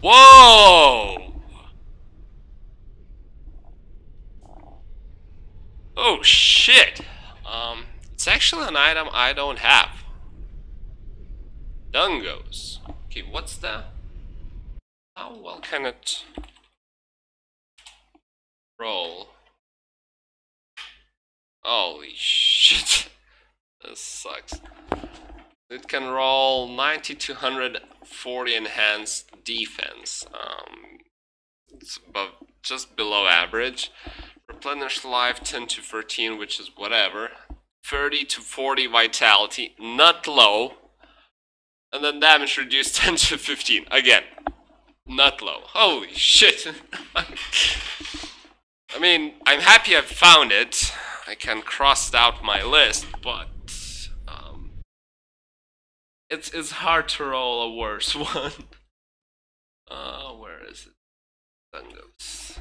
Speaker 1: Whoa! Oh shit! It's actually an item I don't have. Dungos. Okay, what's the... How well can it roll? Holy shit. This sucks. It can roll 90 to 140 enhanced defense. It's above, just below average. Replenish life 10 to 13, which is whatever. 30 to 40 vitality, not low. And then damage reduced 10 to 15. Again, not low. Holy shit. I mean, I'm happy I found it. I can cross it out my list, but it's hard to roll a worse one. Where is it? Dungos.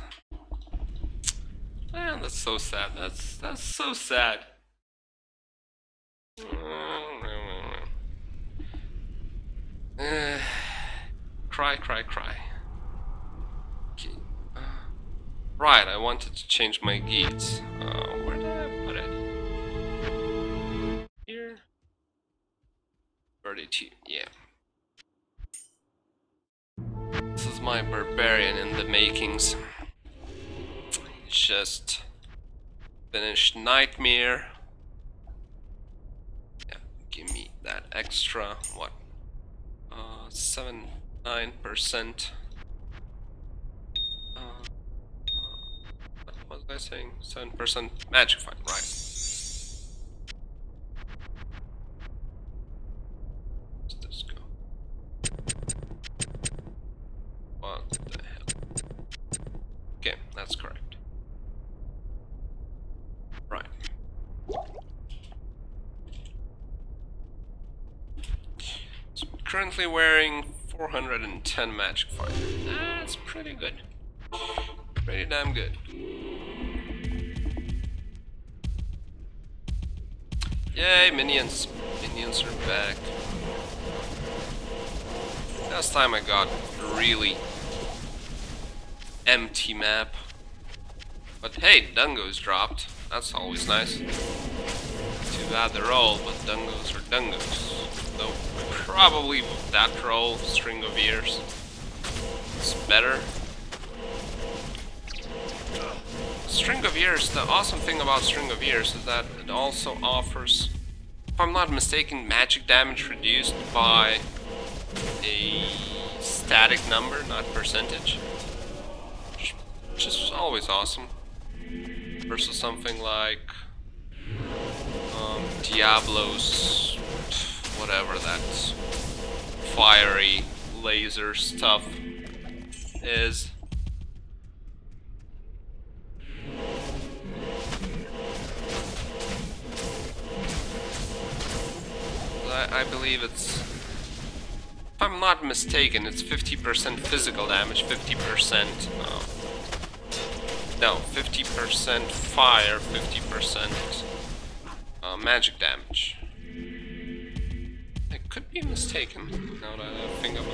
Speaker 1: Man, that's so sad. That's so sad. Cry, cry, cry. Okay. Right, I wanted to change my gates. Where did I put it? Here. 32, yeah. This is my barbarian in the makings. Just finished Nightmare. Yeah, give me that extra, what? 9%. What was I saying? 7% magic fight, right? Let's just go. What the hell? Okay, that's correct. Right. So I'm currently wearing 410 magic fight. That's pretty good. Pretty damn good. Yay, minions. Minions are back. Last time I got a really empty map. But hey, Dungos dropped. That's always nice. Too bad the roll, but Dungos are Dungos. Though probably with that roll, String of Years, it's better. String of Years, the awesome thing about String of Years is that it also offers, if I'm not mistaken, magic damage reduced by a static number, not percentage. Which is always awesome. Versus something like Diablo's, whatever that fiery laser stuff is. I believe it's, if I'm not mistaken, it's 50% physical damage, 50% no, 50% fire, 50% magic damage. I could be be mistaken, now that I think about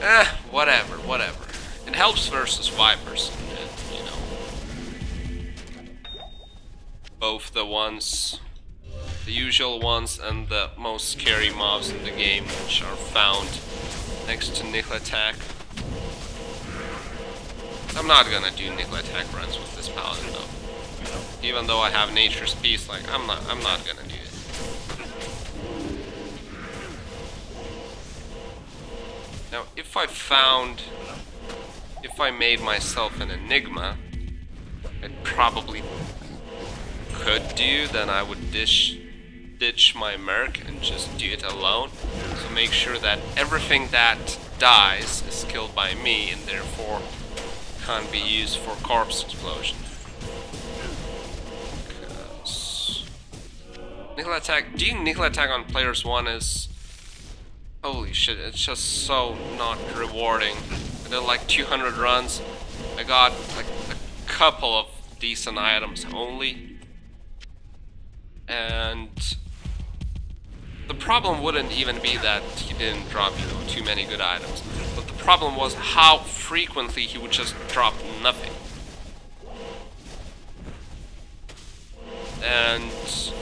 Speaker 1: it. Whatever. It helps versus Vipers, and, you know. Both the usual ones and the most scary mobs in the game, which are found next to nickel attack. I'm not gonna do nickel attack runs with this Paladin though. Even though I have Nature's Peace, like I'm not gonna do it. Now if I made myself an Enigma, it probably could do, then I would ditch my Merc and just do it alone. So make sure that everything that dies is killed by me and therefore can't be used for corpse explosion. Nickel attack, doing nickel attack on players 1 is, holy shit, it's just so not rewarding. I did like 200 runs, I got like a couple of decent items only, and the problem wouldn't even be that he didn't drop, you know, too many good items, but the problem was how frequently he would just drop nothing. And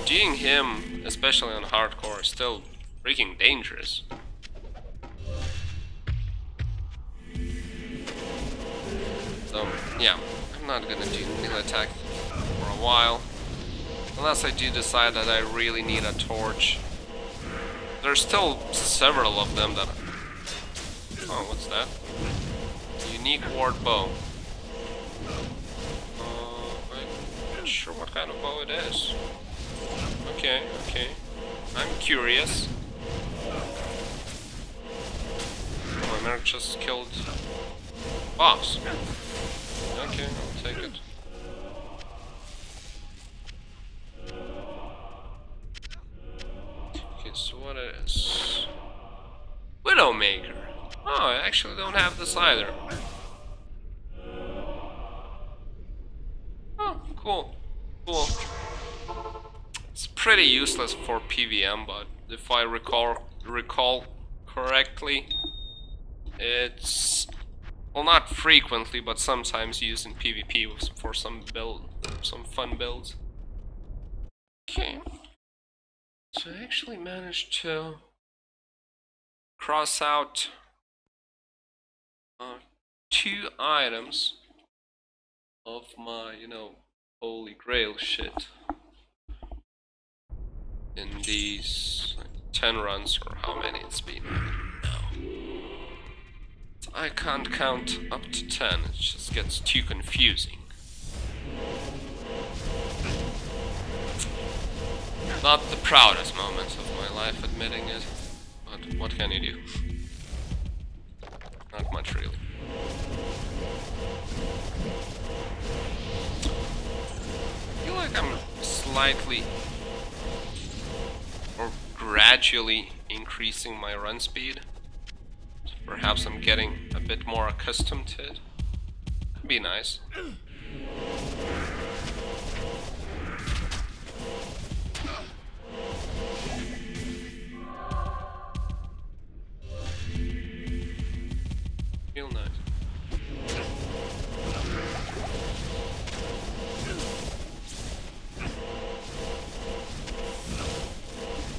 Speaker 1: doing him, especially on hardcore, is still freaking dangerous. So, yeah, I'm not gonna do nickel attack for a while. Unless I do decide that I really need a torch. There's still several of them that... Oh, what's that? Unique ward bow. I'm not sure what kind of bow it is. Okay. I'm curious. Oh, my Merc just killed boss. Okay, I'll take it. Okay, so what it is? Widowmaker. Oh, I actually don't have this either. Oh, cool. It's pretty useless for PVM, but if I recall correctly, it's, well, not frequently, but sometimes used in PvP for some fun builds. Okay. So I actually managed to cross out 2 items of my, you know, holy grail shit in these 10 runs, or how many it's been now. I can't count up to 10, it just gets too confusing. Not the proudest moment of my life admitting it, but what can you do? Not much really. I feel like I'm slightly or gradually increasing my run speed. So perhaps I'm getting a bit more accustomed to it. Could be nice. Feel nice.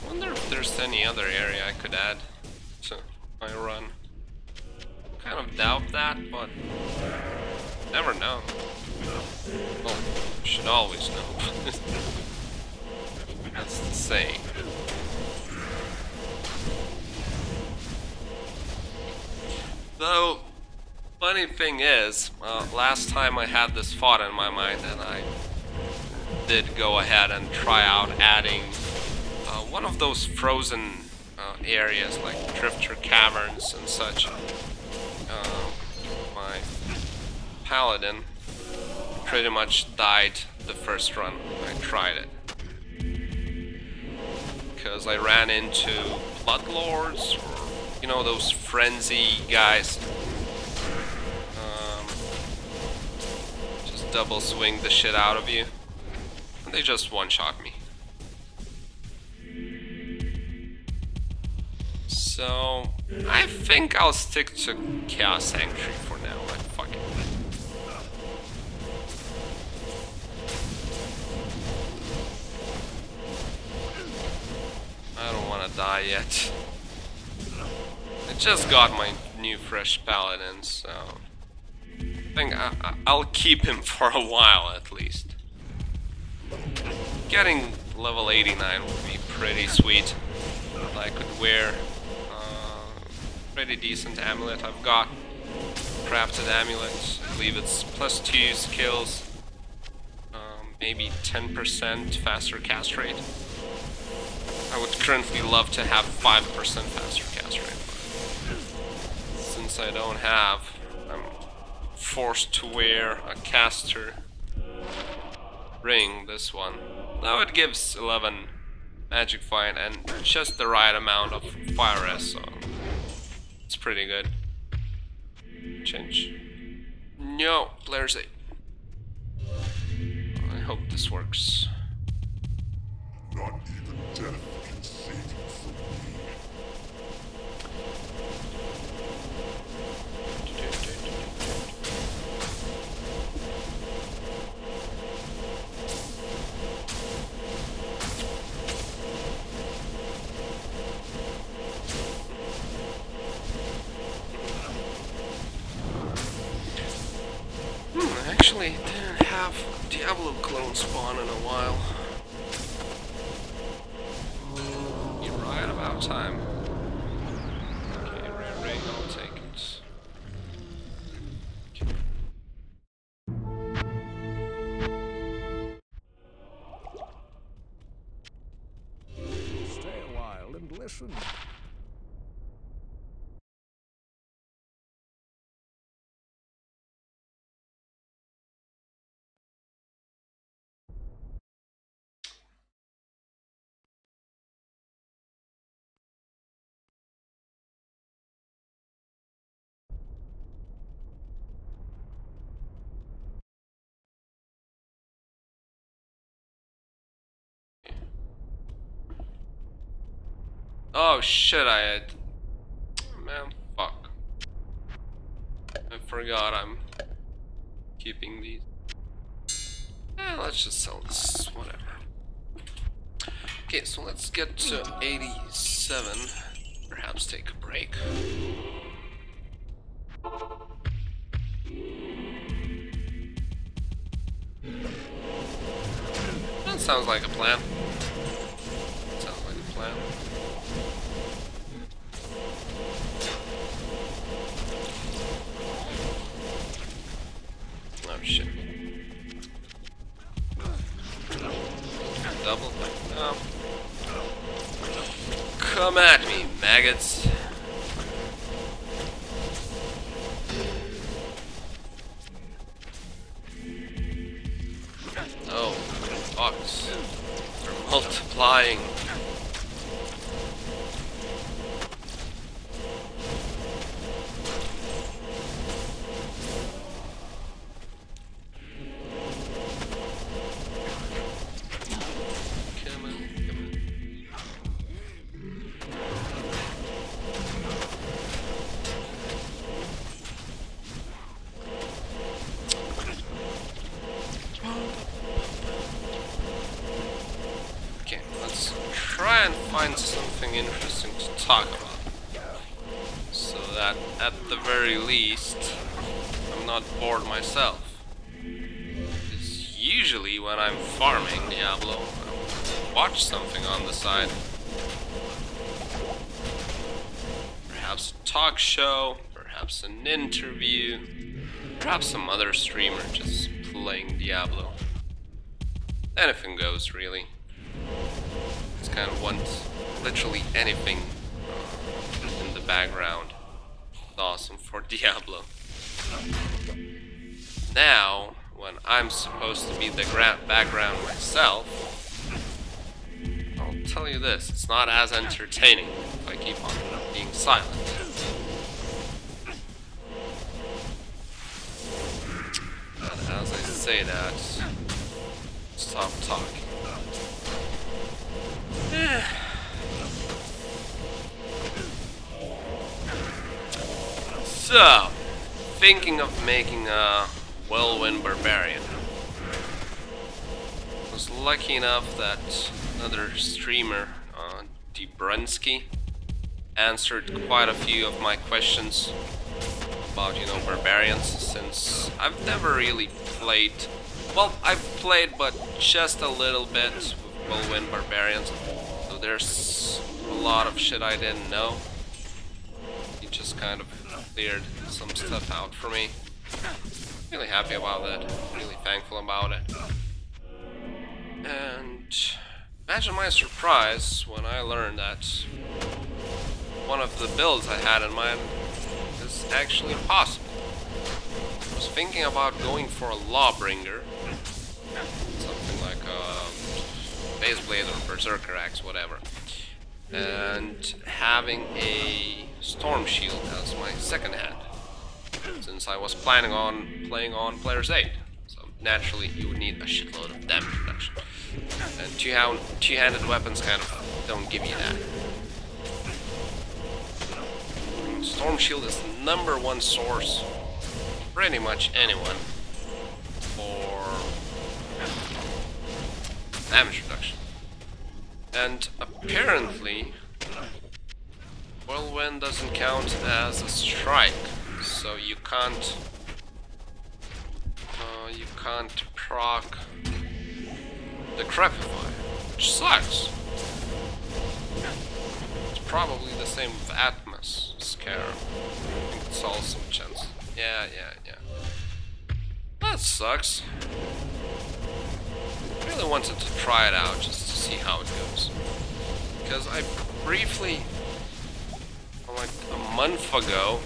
Speaker 1: I wonder if there's any other area I could add to my run. Kind of doubt that, but never know. Well, you should always know. That's the saying. Though, funny thing is, last time I had this thought in my mind, and I did go ahead and try out adding one of those frozen areas like Drifter Caverns and such. My Paladin pretty much died the first run I tried it. Because I ran into Bloodlords, or, you know, those frenzy guys. Just double swing the shit out of you. And they just one-shot me. So I think I'll stick to Chaos Sanctuary for now. Like, fuck it. I don't want to die yet. I just got my new fresh Paladin, so I think I'll keep him for a while at least. Getting level 89 would be pretty sweet. I could wear pretty decent amulet. I've got crafted amulet. I believe it's +2 skills, maybe 10% faster cast rate. I would currently love to have 5% faster cast rate, but since I don't have, I'm forced to wear a caster ring, this one. Now it gives 11 magic fight and just the right amount of fire rest, so it's pretty good. Change. No, player save. I hope this works.
Speaker 3: Not even death can save you from me.
Speaker 1: Actually, didn't have Diablo clone spawn in a while. You're right about time. Okay, rare ring, I'll take it.
Speaker 3: Stay a while and listen.
Speaker 1: Oh shit, I had... Man, fuck. I forgot I'm keeping these. Let's just sell this, whatever. Okay, so let's get to 87. Perhaps take a break. That sounds like a plan. Sounds like a plan. Oh shit. Double? No. Come at me, maggots. Oh, fucks. They're multiplying. Try and find something interesting to talk about, so that at the very least I'm not bored myself. Because usually when I'm farming Diablo, I watch something on the side. Perhaps a talk show, perhaps an interview, perhaps some other streamer just playing Diablo. Anything goes, really. Kind of want literally anything in the background. It's awesome for Diablo. Now, when I'm supposed to be the background myself, I'll tell you this, it's not as entertaining if I keep on being silent. And as I say that, stop talking. So, thinking of making a whirlwind barbarian. Was lucky enough that another streamer, Debrunsky, answered quite a few of my questions about, you know, barbarians, since I've never really played. Well, I've played, but just a little bit with whirlwind barbarians. So there's a lot of shit I didn't know. He just kind of cleared some stuff out for me. Really happy about that. Really thankful about it. And imagine my surprise when I learned that one of the builds I had in mind is actually possible. I was thinking about going for a Lawbringer, something like a Base Blade or Berserker Axe, whatever, and having a Storm Shield as my second hand, since I was planning on playing on Player's 8. So naturally you would need a shitload of damage reduction. And two-handed weapons kind of don't give you that. Storm Shield is the #1 source, pretty much anyone, for damage reduction. And apparently, Whirlwind doesn't count as a strike, so you can't proc the Crepify, which sucks. It's probably the same with Atmos Scarab. I think it's also a chance. Yeah. That sucks. I really wanted to try it out just to see how it goes. Because I briefly, like a month ago,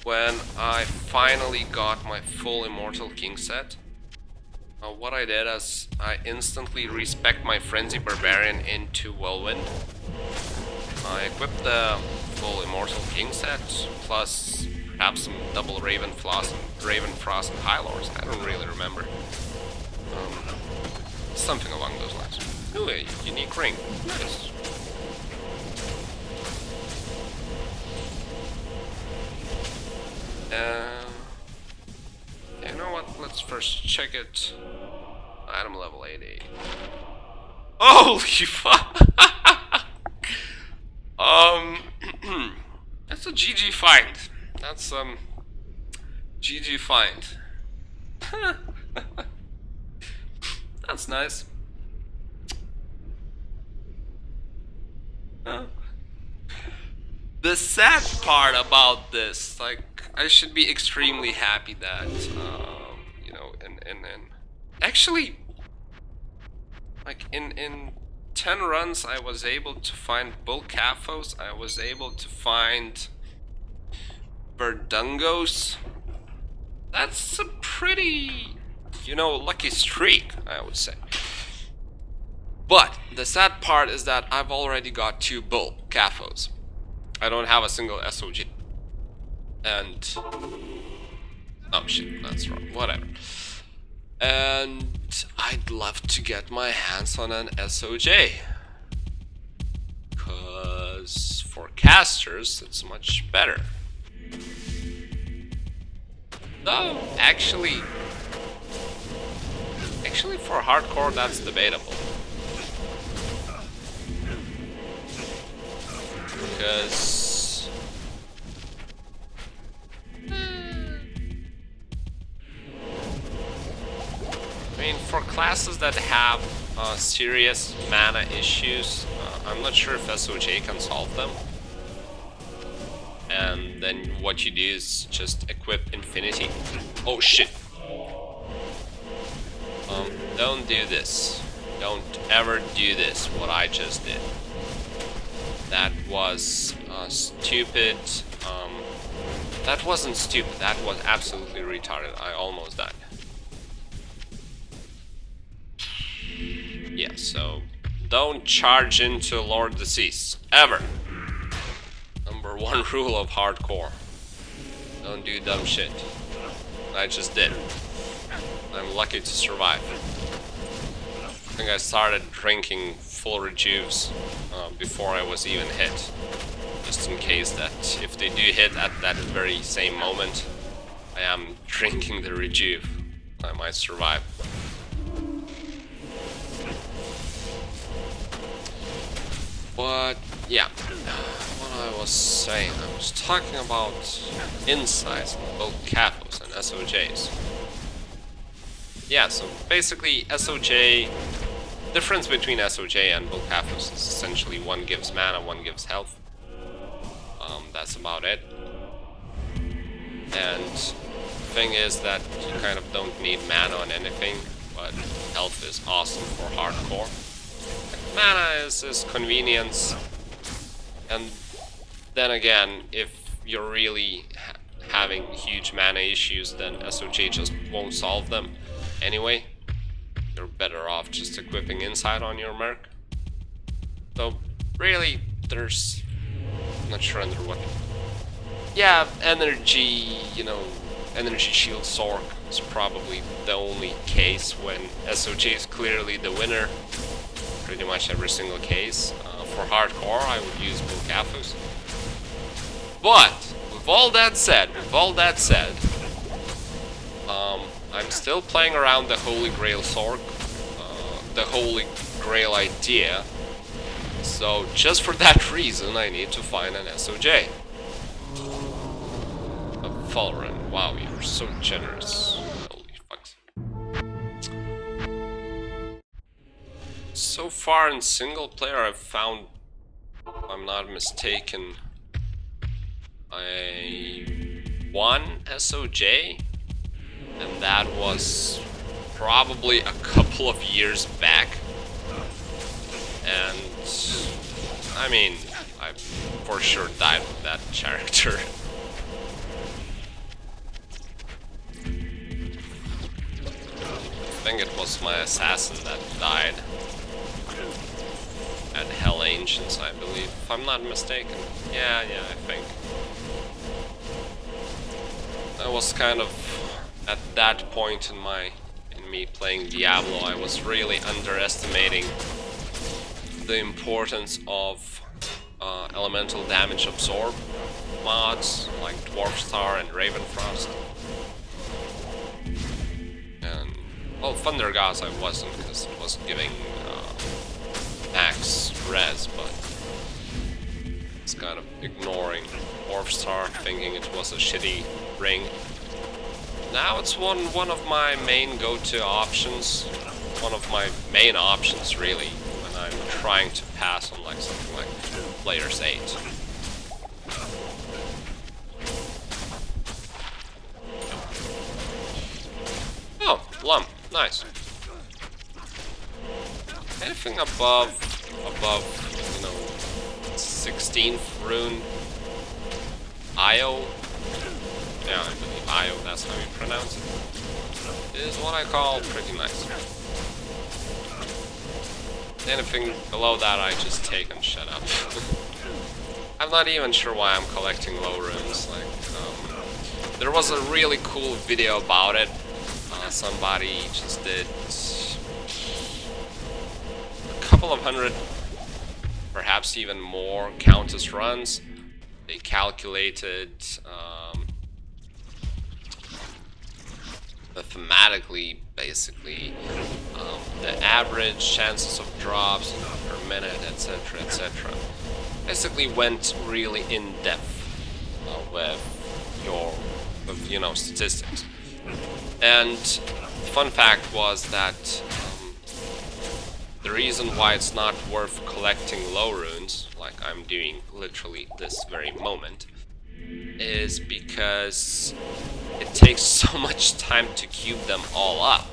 Speaker 1: when I finally got my full Immortal King set, what I did is I instantly respec my Frenzy Barbarian into Whirlwind. I equipped the full Immortal King set, plus perhaps some double Raven Frost and High Lords. I don't really remember. Something along those lines. Ooh, a unique ring. Nice. You know what? Let's first check it. Item level 88. Holy fuck! That's a GG find. That's GG find. That's nice. The sad part about this, like, I should be extremely happy that, you know, actually, like, in 10 runs, I was able to find Bull Caphos, I was able to find Verdungos. That's a pretty, you know, lucky streak, I would say. But the sad part is that I've already got 2 Bull Caphos. I don't have a single SOG. And oh shit, that's wrong. Whatever. And I'd love to get my hands on an SOJ, cause for casters it's much better. Though actually for hardcore that's debatable. Because I mean, for classes that have serious mana issues, I'm not sure if SOJ can solve them. And then what you do is just equip Infinity. Oh shit! Don't do this. Don't ever do this, what I just did. That was stupid. That wasn't stupid, that was absolutely retarded. I almost died. Yeah, so don't charge into Lord Deceased, ever. #1 rule of hardcore. Don't do dumb shit. I just did. I'm lucky to survive. I think I started drinking full rejuves before I was even hit. just in case that if they do hit at that very same moment, I am drinking the rejuve. I might survive. But yeah, what I was saying, I was talking about insights in both CAFOs and SOJs. Yeah, so basically SOJ, difference between SOJ and both CAFOs is essentially one gives mana, one gives health. That's about it. And thing is that you kind of don't need mana on anything, but health is awesome for hardcore. Mana is convenience, and then again, if you're really having huge mana issues, then SOJ just won't solve them anyway. You're better off just equipping Insight on your merc. So really, there's... I'm not sure under what... Yeah, energy, you know, energy shield Sork is probably the only case when SOJ is clearly the winner. Pretty much every single case. For hardcore, I would use both CAFOs. But with all that said, I'm still playing around the Holy Grail Sork, the Holy Grail idea. So just for that reason, I need to find an SOJ. A Fallen. Wow, you're so generous. Holy fucks. So far in single player, I've found, if I'm not mistaken, one SOJ, and that was probably a couple of years back. And I mean, I for sure died with that character. I think it was my assassin that died at Hell Ancients, I believe, if I'm not mistaken. Yeah, I think. I was kind of at that point in me playing Diablo, I was really underestimating the importance of elemental damage absorb mods like Dwarf Star and Ravenfrost. And well, Thunder Gods I wasn't, because it was giving max res, but it's kind of ignoring Dwarf Star, thinking it was a shitty ring. Now it's one of my main go-to options, one of my main options really, when I'm trying to pass on like something like Players 8. Oh, lump, nice. Anything above, you know, 16th rune, Io. Yeah, I believe Io, that's how you pronounce it, is what I call pretty nice. Anything below that I just take and shut up. I'm not even sure why I'm collecting low runes. Like, there was a really cool video about it. Somebody just did a couple of hundred, perhaps even more Countess runs. They calculated thematically, basically, the average chances of drops per minute, etc., etc. Basically went really in depth with your, you know, statistics. And fun fact was that the reason why it's not worth collecting low runes, like I'm doing literally this very moment, is because it takes so much time to cube them all up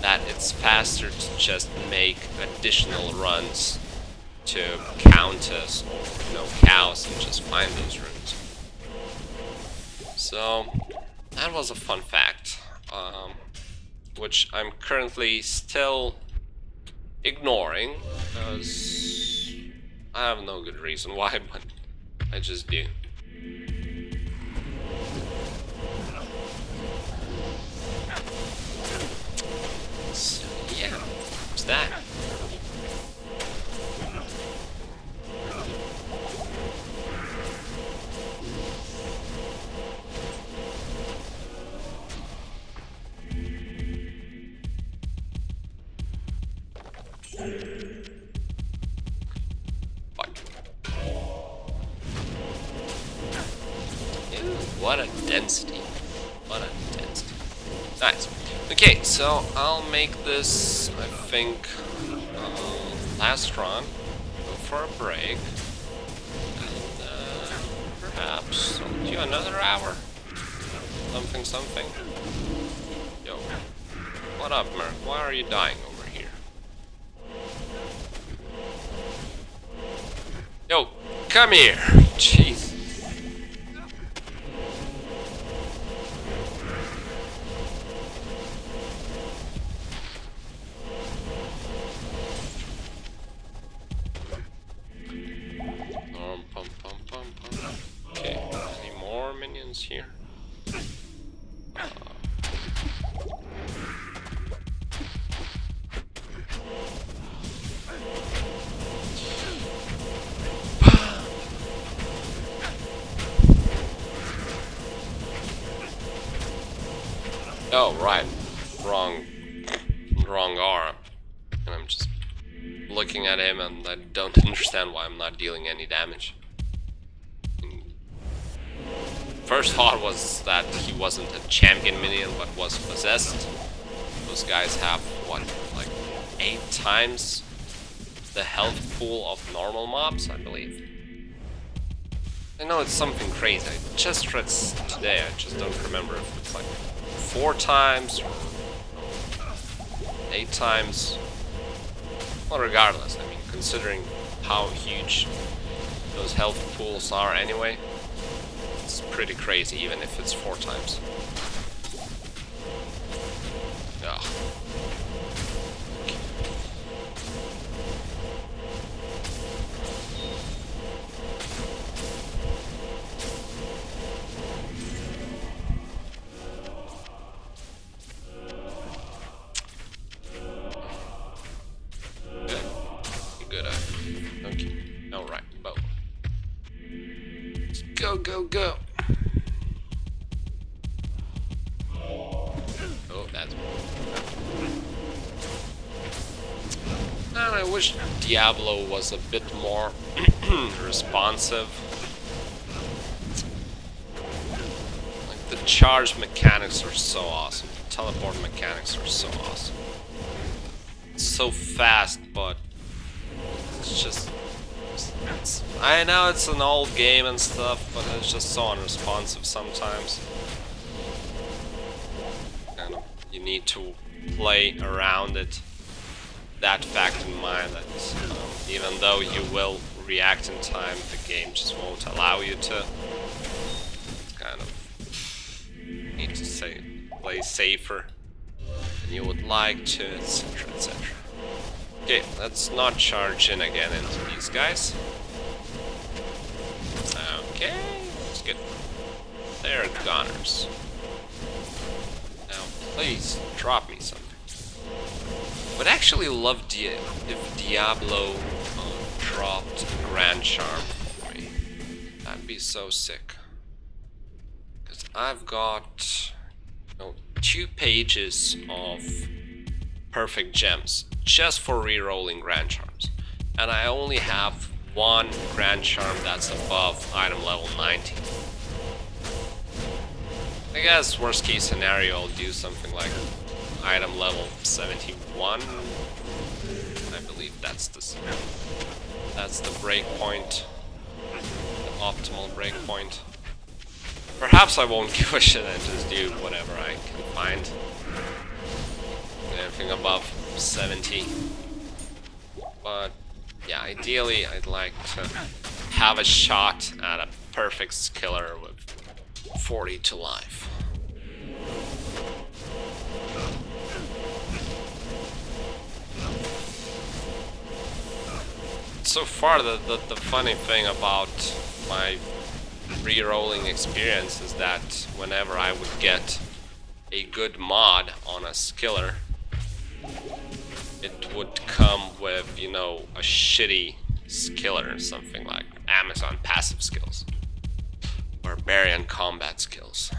Speaker 1: that it's faster to just make additional runs to Countess or, you know, cows and just find those runes. So that was a fun fact, which I'm currently still ignoring because I have no good reason why, but I just do. So yeah, what's that? what a density. What a density. Nice. Okay, so I'll make this, I think, last run. Go for a break. And perhaps I'll do another hour. Something. Yo. What up, Merc? Why are you dying over here? Yo, come here! Jeez. Okay, any more minions here? Oh, right. Wrong arm. And I'm just looking at him and I don't understand why I'm not dealing any damage. First thought was that he wasn't a champion minion but was possessed. Those guys have, what, like 8 times the health pool of normal mobs, I believe. I know it's something crazy. I just read today, I just don't remember if it's like 4 times or 8 times. Well, regardless, I mean, considering how huge those health pools are anyway, it's pretty crazy, even if it's 4 times. Ugh. Go. Oh, that's... And I wish Diablo was a bit more responsive. Like, the charge mechanics are so awesome. The teleport mechanics are so awesome. It's so fast, but it's just... I know it's an old game and stuff, but it's just so unresponsive sometimes. And you need to play around it. That fact in mind that even though you will react in time, the game just won't allow you to. It's kind of need to play safer than you would like to, etc., etc. Okay, let's not charge in again into these guys. Okay, let's get there, goners. Now, please drop me something. Would actually love if Diablo dropped a Grand Charm for me. That'd be so sick. Because I've got 2 pages of perfect gems just for re-rolling Grand Charms. And I only have 1 Grand Charm that's above item level 90. I guess worst case scenario I'll do something like item level 71. I believe that's the break point, the optimal break point. Perhaps I won't give a shit and just do whatever I can find. Anything above 70. But yeah, ideally I'd like to have a shot at a perfect skiller with 40 to life. So far, the funny thing about my re-rolling experience is that whenever I would get a good mod on a skiller, it would come with, you know, a shitty skiller, something like Amazon passive skills, barbarian combat skills,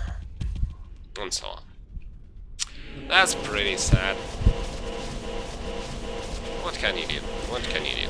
Speaker 1: and so on. That's pretty sad. What can you do? What can you do?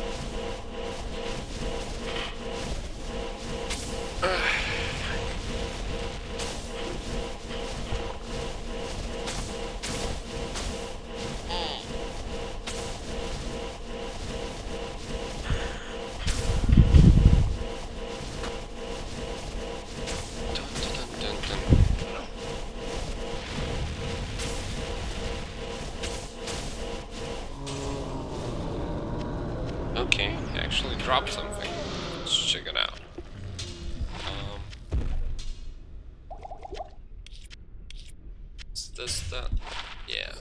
Speaker 1: drop something. Let's check it out. Is this the... Yeah.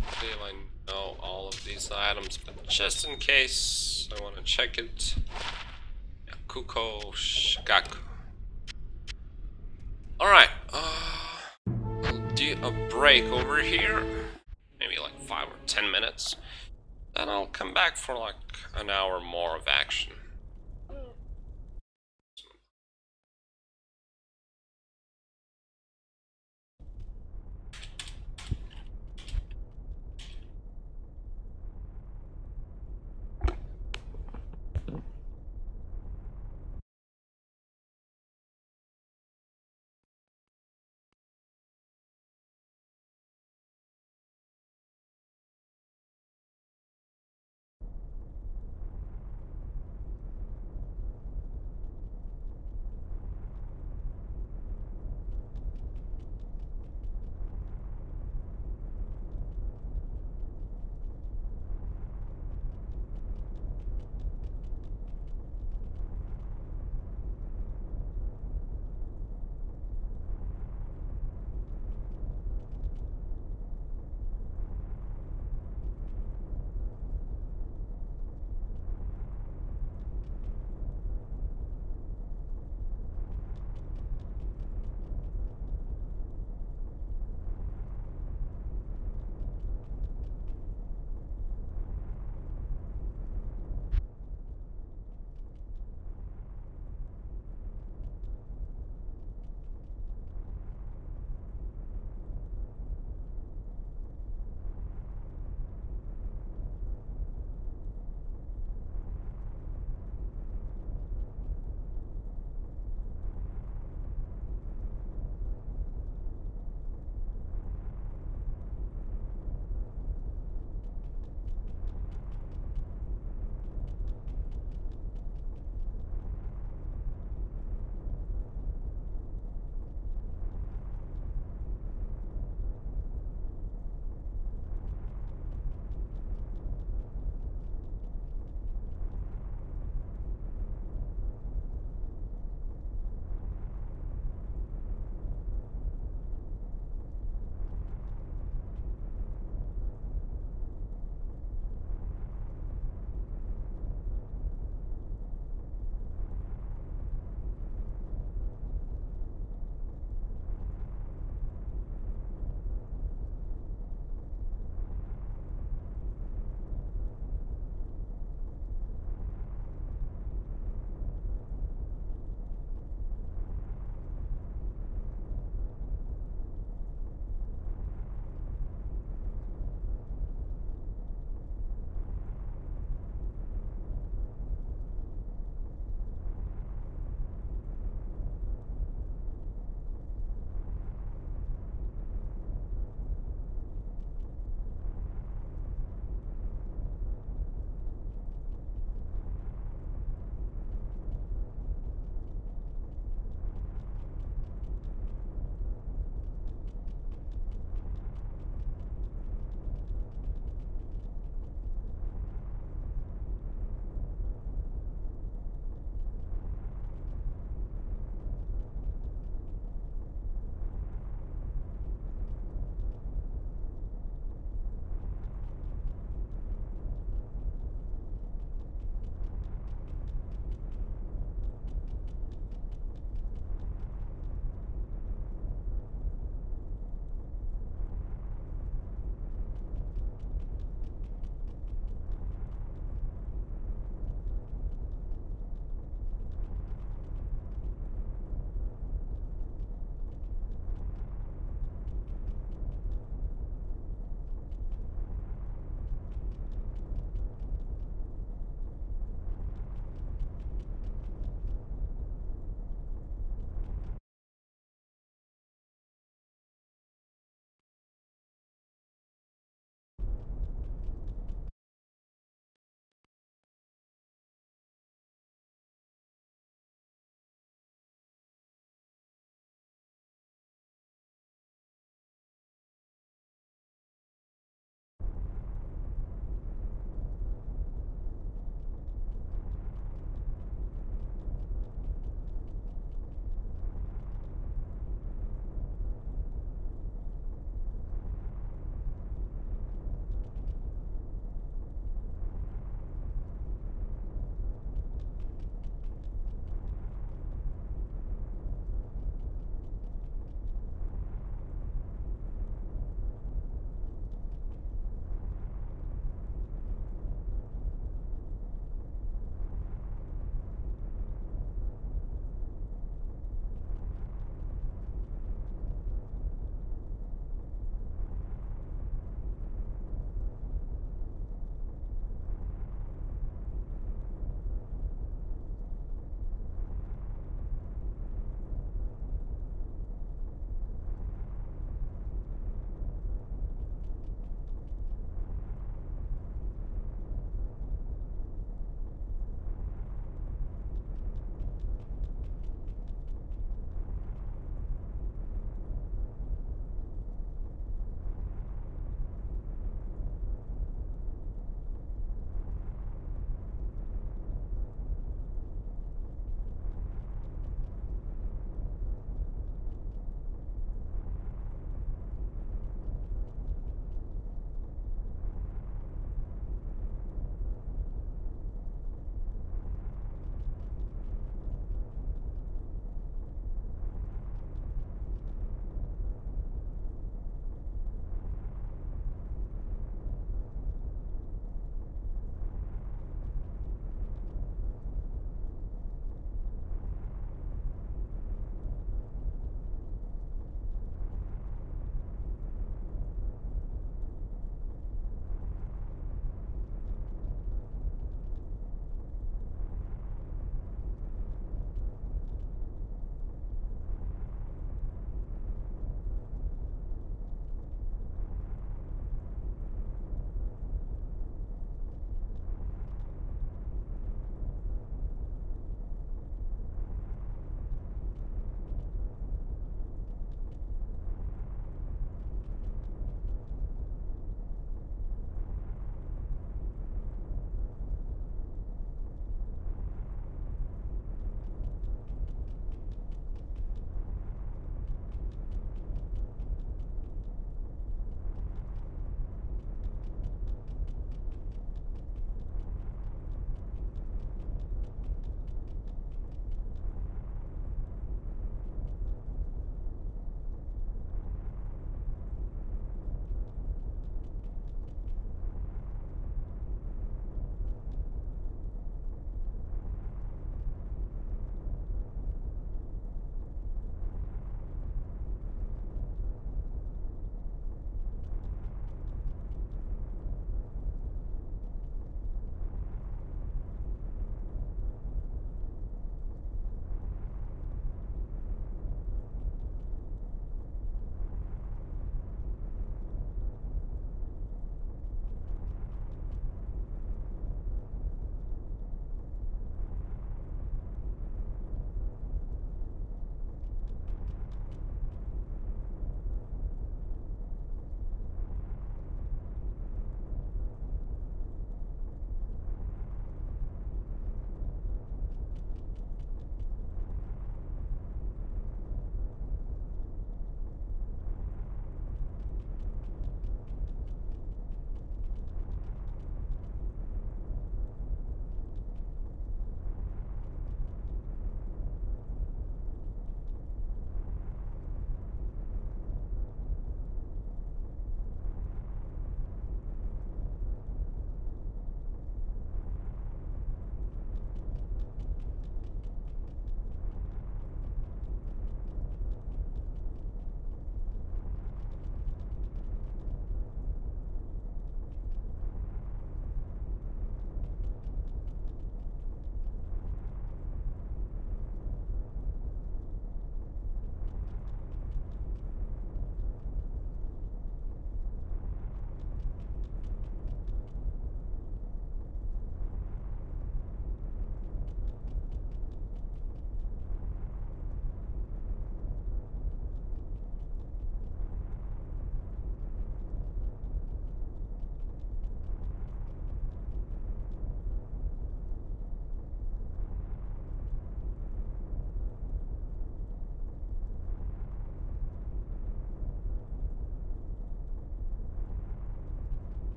Speaker 1: I believe I know all of these items, but just in case, I want to check it. Yeah, Kuko Shikaku. Alright, I'll do a break over here. Maybe like 5 or 10 minutes. Then I'll come back for like an hour more of action.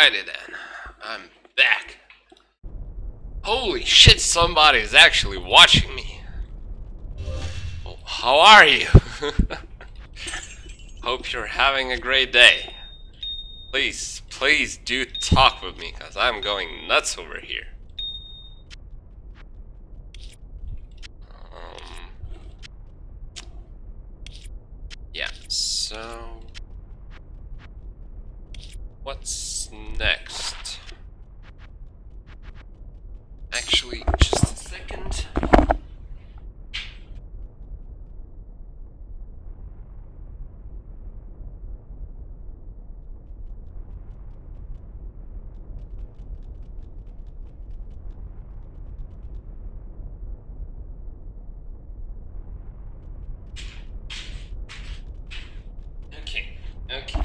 Speaker 1: Alrighty then, I'm back. Holy shit, somebody's actually watching me. Oh, how are you? Hope you're having a great day. Please, please do talk with me, cause I'm going nuts over here. Yeah, so what's next? Actually, just a second. Okay.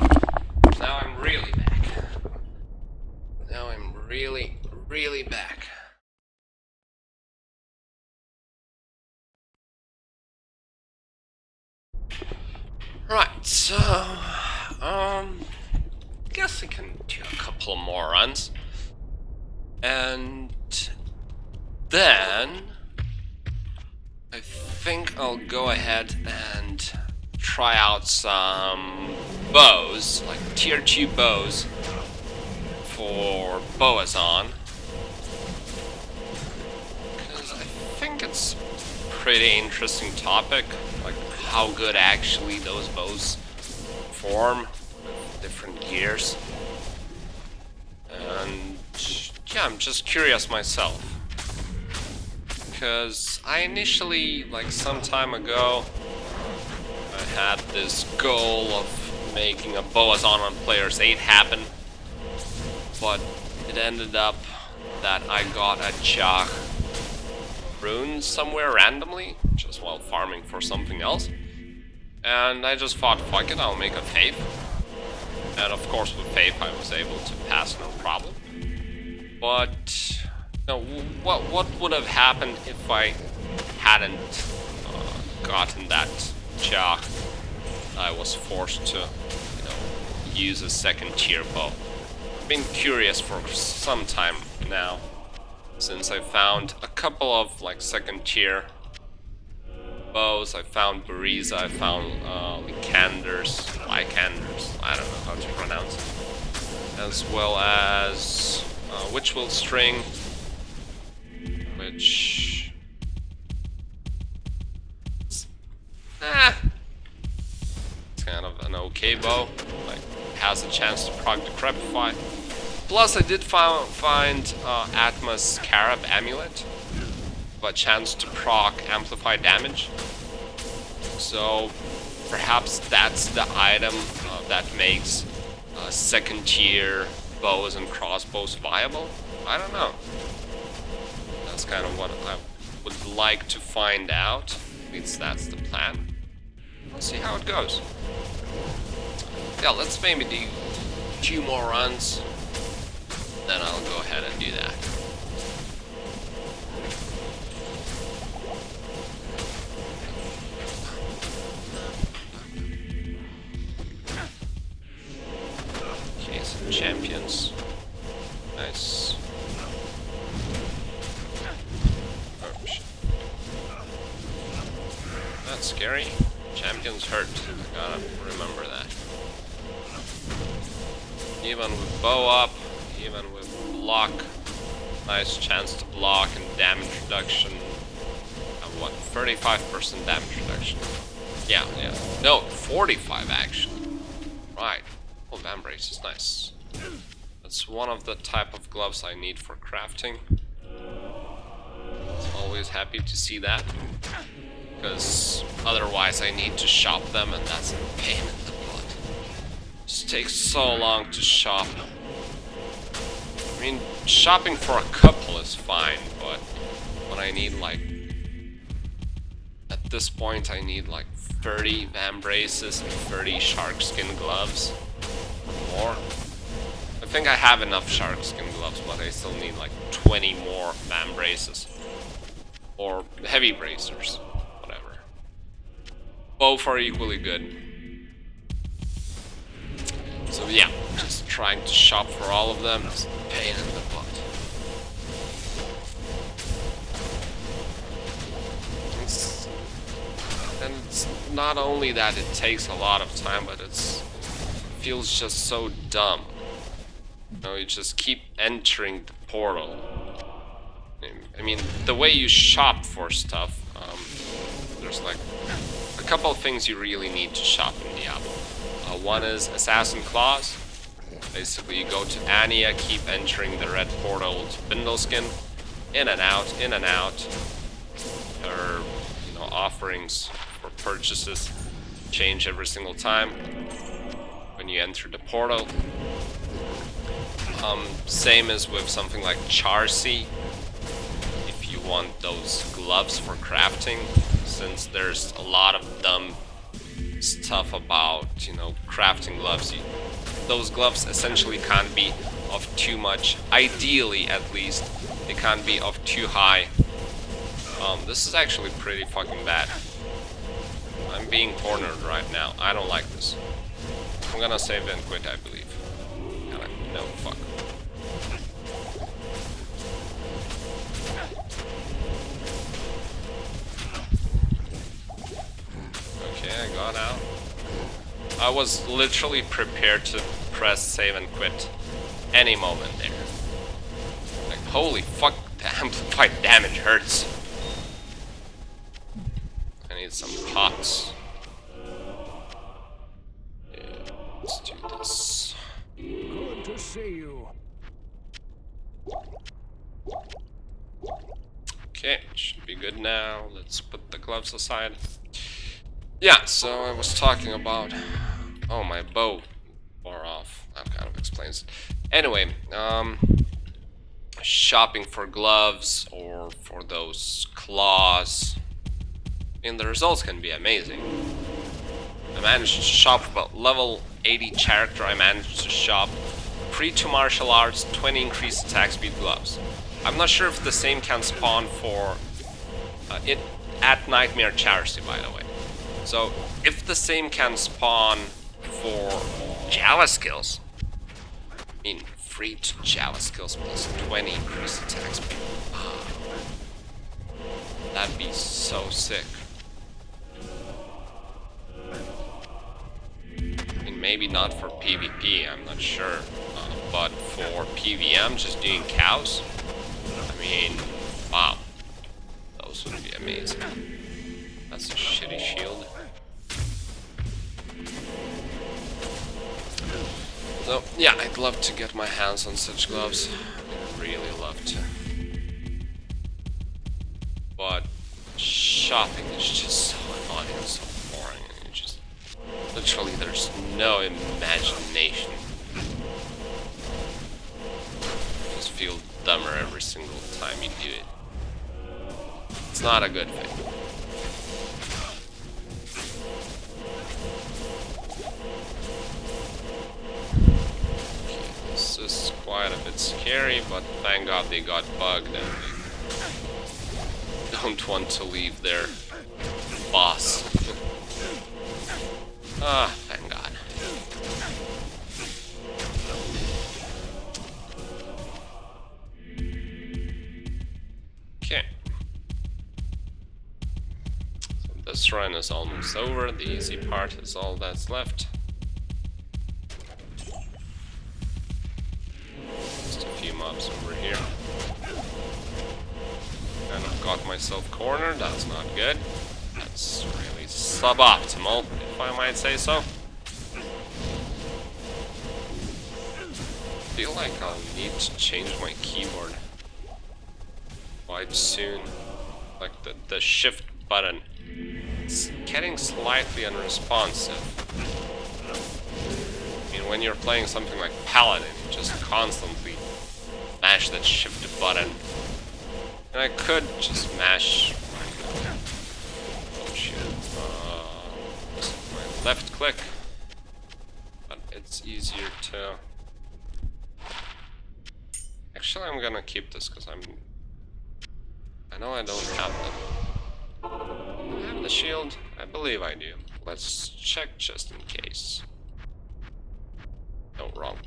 Speaker 1: Now I'm really back. Now I'm really back. Right, so guess I can do a couple of more runs. And then I think I'll go ahead and try out some bows, like tier 2 bows for Bowazon, because I think it's a pretty interesting topic, like how good actually those bows perform with different gears. And yeah, I'm just curious myself, because I initially, like some time ago, I had this goal of making a Bowazon on Players 8 happen, but it ended up that I got a Chach rune somewhere randomly, just while farming for something else, and I just thought, fuck it, I'll make a Faith. And of course with Faith I was able to pass no problem. But no, what would have happened if I hadn't gotten that Chach? I was forced to, use a second tier bow. I've been curious for some time now, since I found a couple of like second tier bows. I found Beriza, I found Lycanders, I don't know how to pronounce it, as well as Witchwill String, which it's kind of an okay bow, like has a chance to proc Decrepify. Plus I did find Atma's Scarab Amulet, but chance to proc Amplify damage. So perhaps that's the item that makes second tier bows and crossbows viable? I don't know. That's kind of what I would like to find out. At least that's the plan. We'll see how it goes. Yeah, let's maybe do 2 more runs, then I'll go ahead and do that. Okay, some champions. Nice. Oh, shit. That's scary. Champions hurt. I gotta remember that. Even with bow up, even with block, nice chance to block and damage reduction. What, 35% damage reduction? Yeah. No, 45 actually. Right. Oh, Vambrace is nice. That's one of the type of gloves I need for crafting. Always happy to see that, because otherwise I need to shop them, and that's a pain in the butt. Just takes so long to shop. I mean, shopping for a couple is fine, but when I need like, at this point I need like 30 Vambraces and 30 shark skin gloves or more. I think I have enough shark skin gloves, but I still need like 20 more Vambraces or heavy bracers, whatever. Both are equally good. So yeah, Just trying to shop for all of them is a pain in the butt. And it's not only that it takes a lot of time, but it feels just so dumb. You know, you just keep entering the portal. I mean, the way you shop for stuff, there's like a couple of things you really need to shop in Diablo. One is Assassin Claws. Basically, you go to Ania, keep entering the red portal to Bindleskin, in and out, in and out. Or, you know, offerings for purchases change every single time when you enter the portal. Same as with something like Charcy. If you want those gloves for crafting, since there's a lot of dumb stuff about, you know, crafting gloves. Those gloves essentially can't be of too much, ideally at least, they can't be of too high. This is actually pretty fucking bad. I'm being cornered right now. I don't like this. I'm gonna save and quit, I believe. No, fuck. Okay, I got out. I was literally prepared to press save and quit any moment there. Like, holy fuck, the amplified damage hurts. I need some pots. Yeah, let's do this.
Speaker 4: Good to see you.
Speaker 1: Okay, should be good now. Let's put the gloves aside. Yeah, so I was talking about... Oh, my bow wore off. That kind of explains it. Anyway, shopping for gloves or for those claws. I mean, the results can be amazing. I managed to shop about level 80 character. I managed to shop pre-2 martial arts, 20 increased attack speed gloves. I'm not sure if the same can spawn for it at Nightmare Charity, by the way. So, if the same can spawn for Java skills, I mean, free to Java skills plus 20 increased attack speed. Oh, that'd be so sick. I mean, maybe not for PvP, I'm not sure. But for PvM, just doing cows, I mean, wow. Those would be amazing. That's a shitty shield. So, yeah, I'd love to get my hands on such gloves. I'd really love to. But shopping is just so annoying and so boring. And just literally, there's no imagination. You just feel dumber every single time you do it. It's not a good thing. This is quite a bit scary, but thank God they got bugged and they don't want to leave their boss. Ah, thank God. Okay. So this run is almost over. The easy part is all that's left. Mobs over here. Kind of got myself cornered, that's not good. That's really suboptimal, if I might say so. I feel like I'll need to change my keyboard quite soon. Like the shift button. It's getting slightly unresponsive. I mean, when you're playing something like Paladin, you just constantly mash that shift button. And I could just mash oh shit. My left click. But it's easier to... Actually, I'm gonna keep this because I know I don't have them. Do I have the shield? I believe I do. Let's check just in case. No, wrong.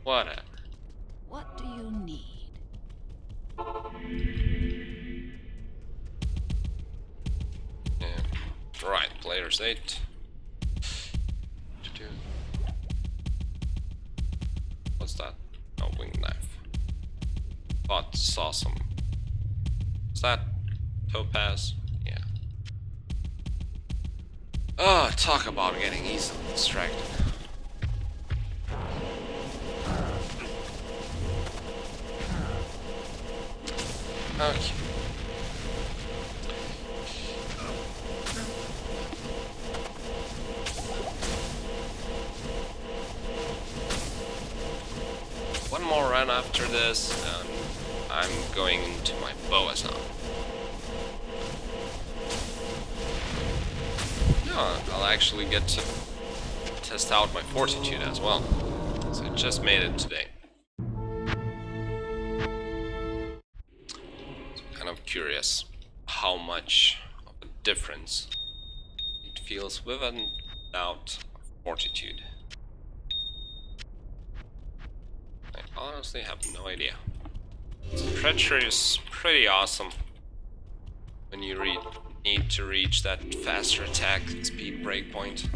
Speaker 1: Whatever.
Speaker 2: What do you need?
Speaker 1: Yeah. Right, players 8. What's that? Oh, winged knife. Thought saw some. Is that topaz? Yeah. Oh, talk about getting easily distracted. Okay. One more run after this, and I'm going into my Bowazon. No, I'll actually get to test out my fortitude as well. So I just made it today. So kind of curious how much of a difference it feels with and without fortitude. I honestly have no idea. Treachery is pretty awesome when you need to reach that faster attack speed breakpoint.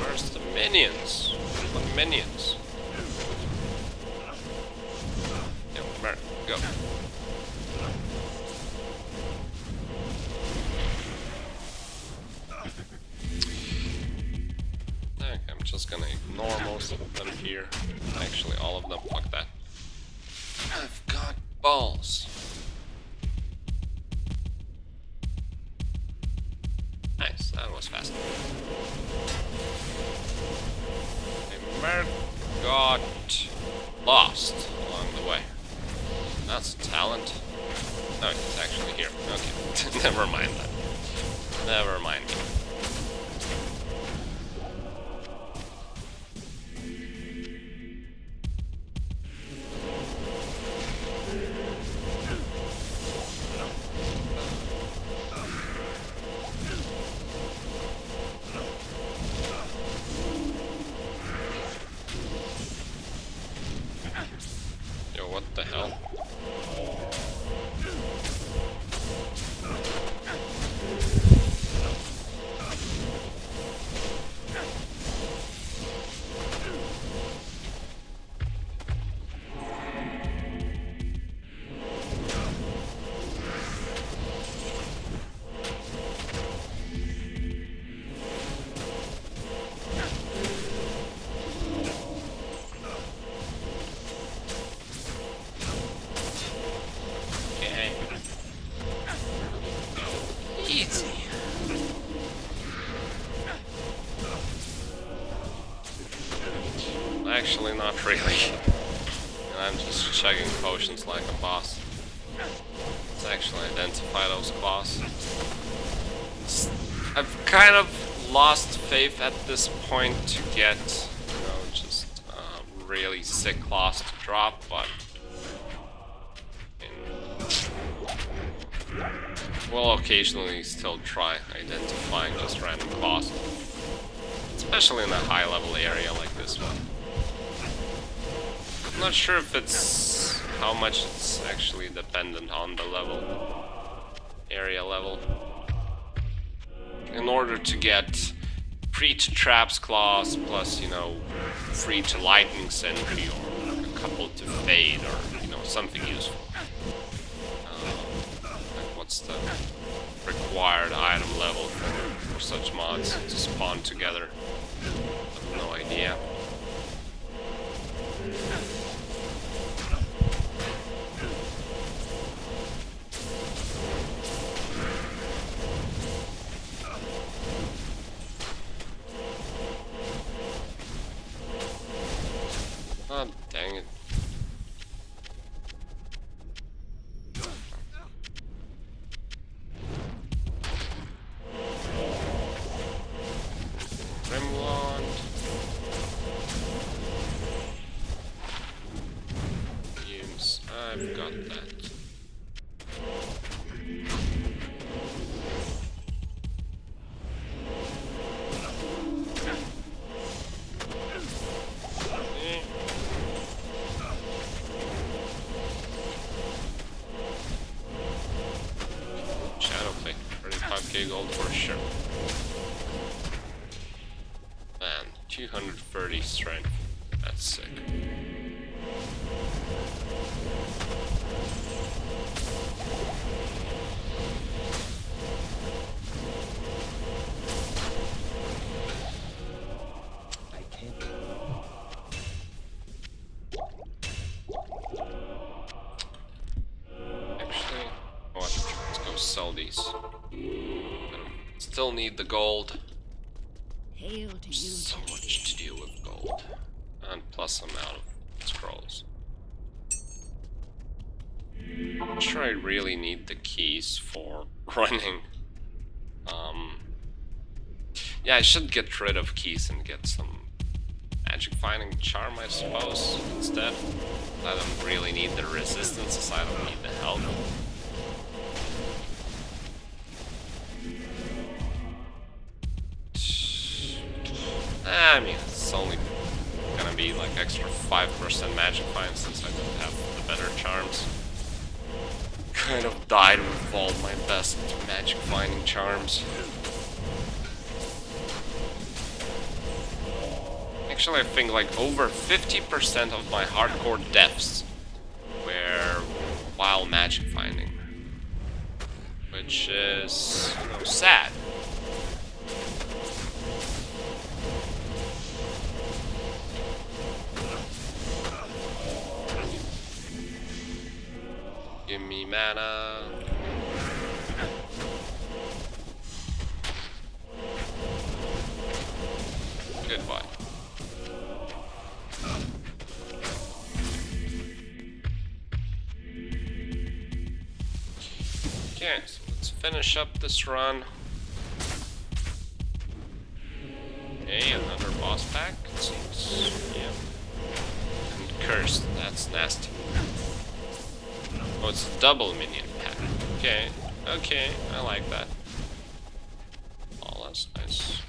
Speaker 1: Where's the minions? What minions? Yo, Mer, go. Okay, I'm just gonna ignore most of them here. Actually, all of them. Fuck that. I've got balls. Nice, that was fast. Mer got lost along the way. That's a talent. No, it's actually here. Okay, never mind that. Never mind. Yo, what the hell? Easy. Actually, not really. I'm just chugging potions like a boss. Let's actually identify those claws. I've kind of lost faith at this point to get, you know, just really sick claws to drop, but we'll occasionally still try identifying just random claws, especially in a high level area like this one. I'm not sure if it's how much it's actually dependent on the level, area level. In order to get free to traps claws plus, you know, free to lightning sentry or a couple to fade or, you know, something useful. Like what's the required item level for such mods to spawn together? I have no idea. Oh, dang it. Rimwand. Fumes. I've got that. 200k gold for sure. Man, 230 strength. That's sick. Actually, what? Let's go sell these. Still need the gold.
Speaker 2: Hail to you,
Speaker 1: So much to do with gold. And plus I'm out of scrolls. I'm sure I really need the keys for running. Yeah, I should get rid of keys and get some magic finding charm, I suppose, instead. I don't really need the resistances, I don't need the health. I mean, it's only gonna be like extra 5% magic find since I don't have the better charms. Kind of died with all my best magic finding charms. Actually, I think like over 50% of my hardcore deaths were while magic finding. Which is, you know, sad. Give me mana. Goodbye. Okay, so let's finish up this run. Okay, another boss pack, it seems. Yeah. And cursed, that's nasty. Oh, it's a double minion pack. Okay, okay, I like that. Oh, that's nice.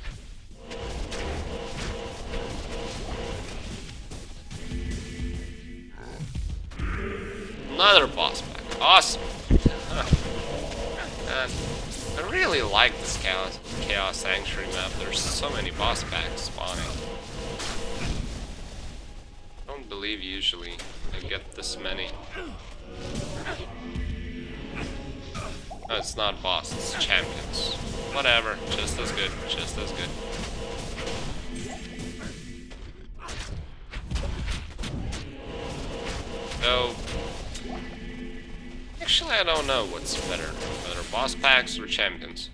Speaker 1: Another boss pack. Awesome. And I really like this Chaos Sanctuary map. There's so many boss packs spawning. I don't believe usually I get this many. No, it's not boss, it's champions. Whatever, just as good, just as good. So, actually I don't know what's better, whether boss packs or champions.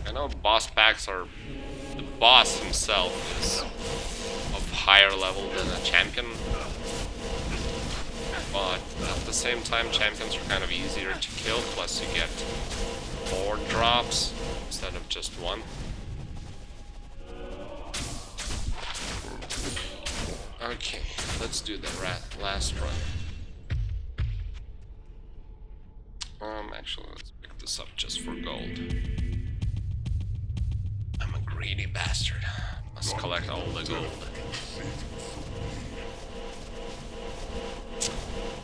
Speaker 1: I know boss packs are, the boss himself is of higher level than a champion. But at the same time, champions are kind of easier to kill, plus you get 4 drops instead of just 1. Okay, let's do the last run. Actually, let's pick this up just for gold. I'm a greedy bastard. Must collect all the gold.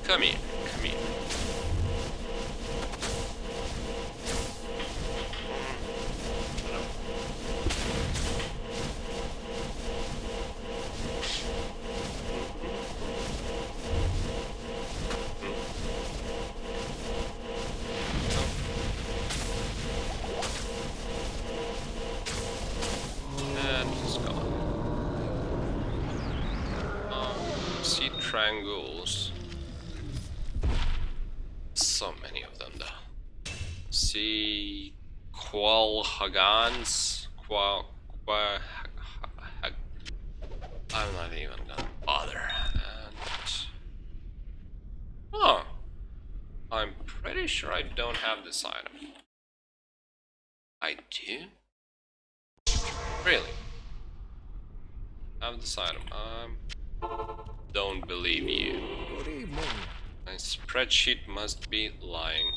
Speaker 1: Come here, come here. And he's gone. Sea triangles. So many of them though. See Qualhagans. I'm not even gonna bother. And oh, I'm pretty sure I don't have this item. I do? Really? I have this item. Don't believe you.
Speaker 4: Good evening.
Speaker 1: My spreadsheet must be lying.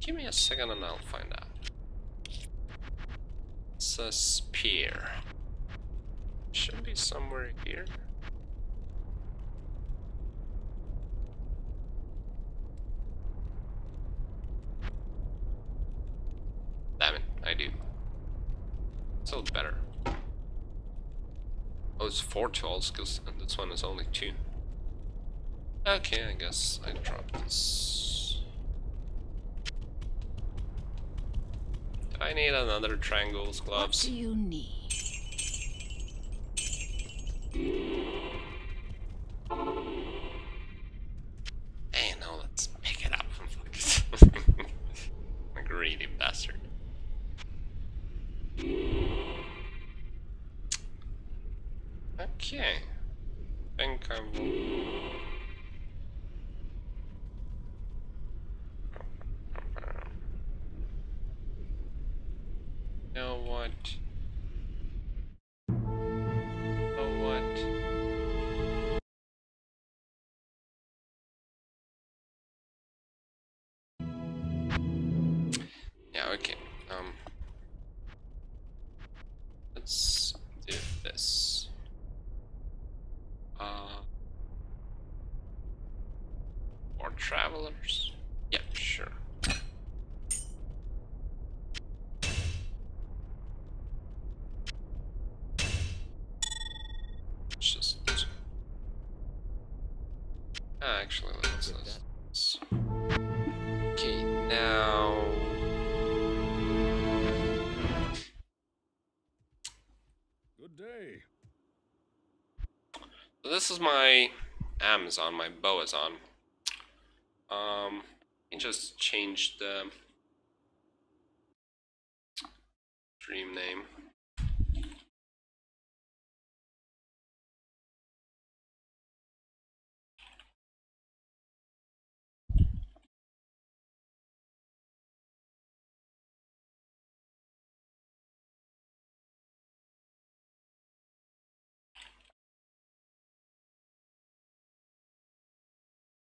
Speaker 1: Give me a second and I'll find out. It's a spear. Should be somewhere here. Oh, it's 4 tools, because this one is only 2. Okay, I guess I dropped this. Do I need another triangles gloves?
Speaker 2: What do you need?
Speaker 1: Hey, no, let's pick it up and fuck it. A greedy bastard. Okay. I think I will. You know what? Yeah, okay. Let's do this. More travelers? Yeah, sure. It's just... actually, let's this. Okay, now...
Speaker 4: Good day.
Speaker 1: So this is my Amazon, my Bowazon. I just changed the stream name.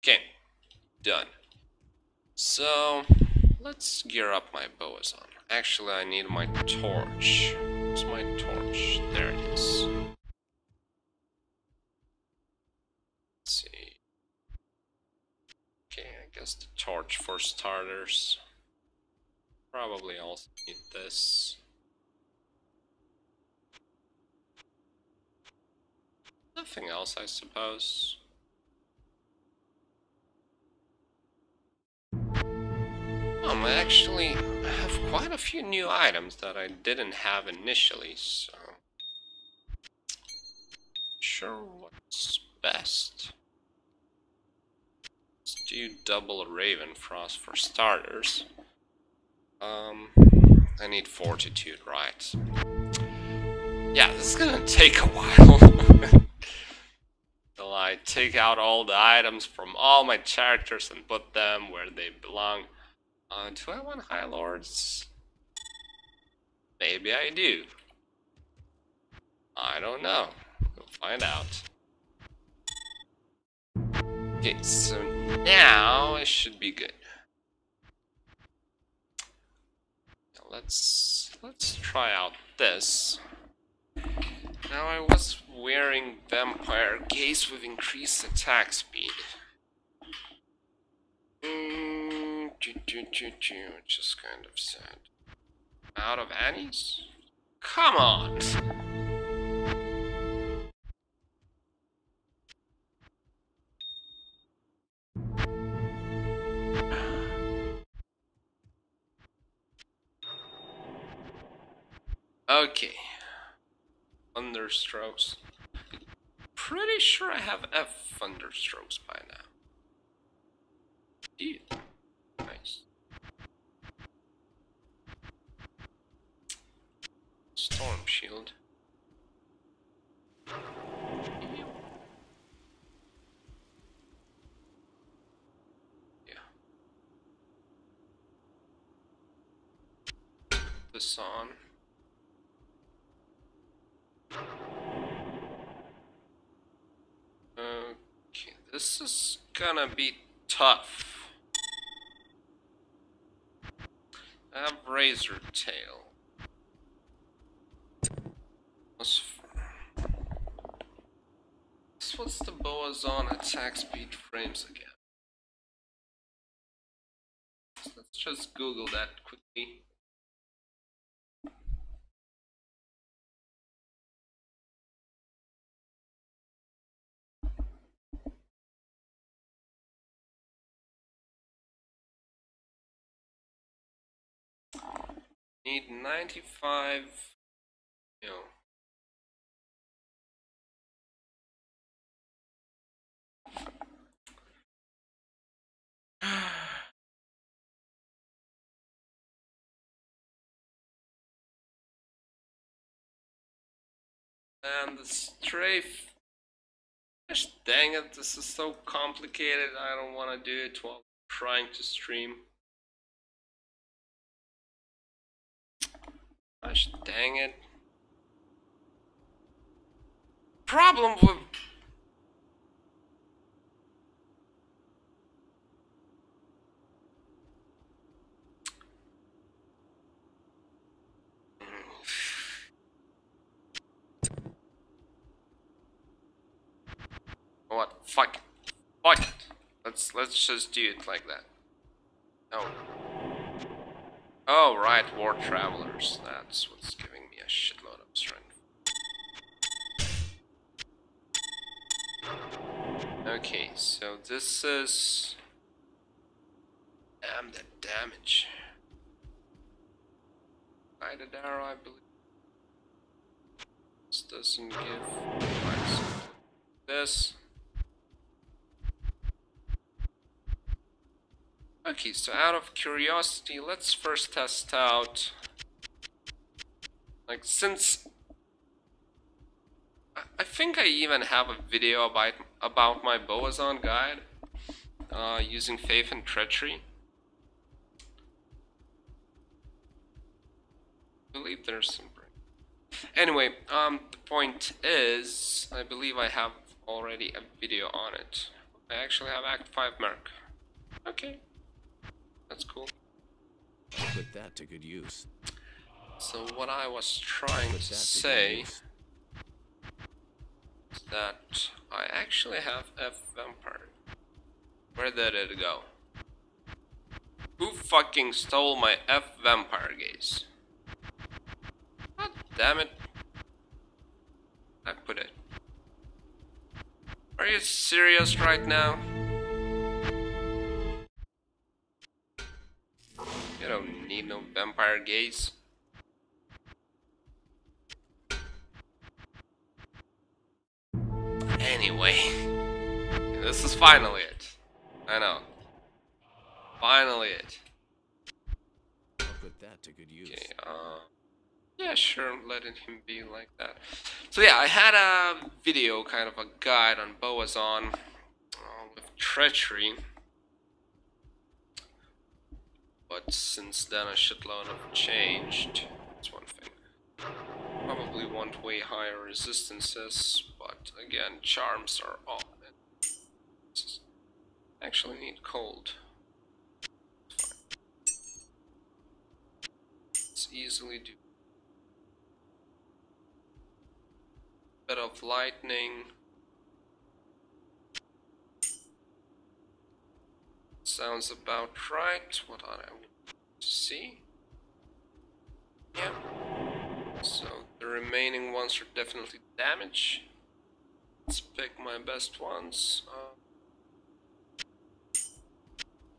Speaker 1: Okay, done. So, let's gear up my Bowazon. Actually, I need my torch. Where's my torch? There it is. Let's see. Okay, I guess the torch for starters. Probably also need this. Nothing else, I suppose. I actually have quite a few new items that I didn't have initially, so... sure what's best. Let's do double Raven Frost for starters. I need fortitude, right? Yeah, this is gonna take a while. Till I take out all the items from all my characters and put them where they belong. Do I want High Lords? Maybe I do. I don't know. We'll find out. Okay, so now it should be good. Now let's try out this. Now I was wearing Vampire Gaze with increased attack speed. Which is kind of sad. Out of Annie's? Come on! Okay. Thunderstrokes. Pretty sure I have F Thunderstrokes by now. Dude. Nice. Storm Shield. Yeah. This on. Okay, this is gonna be tough. I have Razor Tail. What's the Bowazon attack speed frames again? Let's just Google that quickly. Need 95. You know. And the strafe. Gosh dang it, this is so complicated. I don't want to do it while trying to stream. Gosh dang it. Problem with... What? Fuck it. Fuck it. Let's just do it like that. Oh. Oh, right, War Travelers. That's what's giving me a shitload of strength. Okay, so this is... Damn that damage. Guided arrow, I believe. This doesn't give... This. Okay, so out of curiosity, let's first test out, like, since I think I even have a video about my Bowazon guide using Faith and Treachery. I believe there's some break. Anyway, the point is, I believe I have already a video on it. I actually have Act 5 Merc. Okay. That's cool.
Speaker 4: I'll put that to good use.
Speaker 1: So what I was trying to say is that I actually have F Vampire. Where did it go? Who fucking stole my F Vampire gaze? God damn it. I put it. Are you serious right now? You don't need no vampire gaze. Anyway, this is finally it. I know. Finally it.
Speaker 4: I'll put that to good use.
Speaker 1: Okay, yeah, sure, I'm letting him be like that. So yeah, I had a video, kind of a guide on Bowazon with Treachery. But since then a shitload have changed. That's one thing. Probably want way higher resistances, but again, charms are off. Actually need cold. Let's easily do bit of lightning. Sounds about right. What I want to see. Yeah. So the remaining ones are definitely damage. Let's pick my best ones.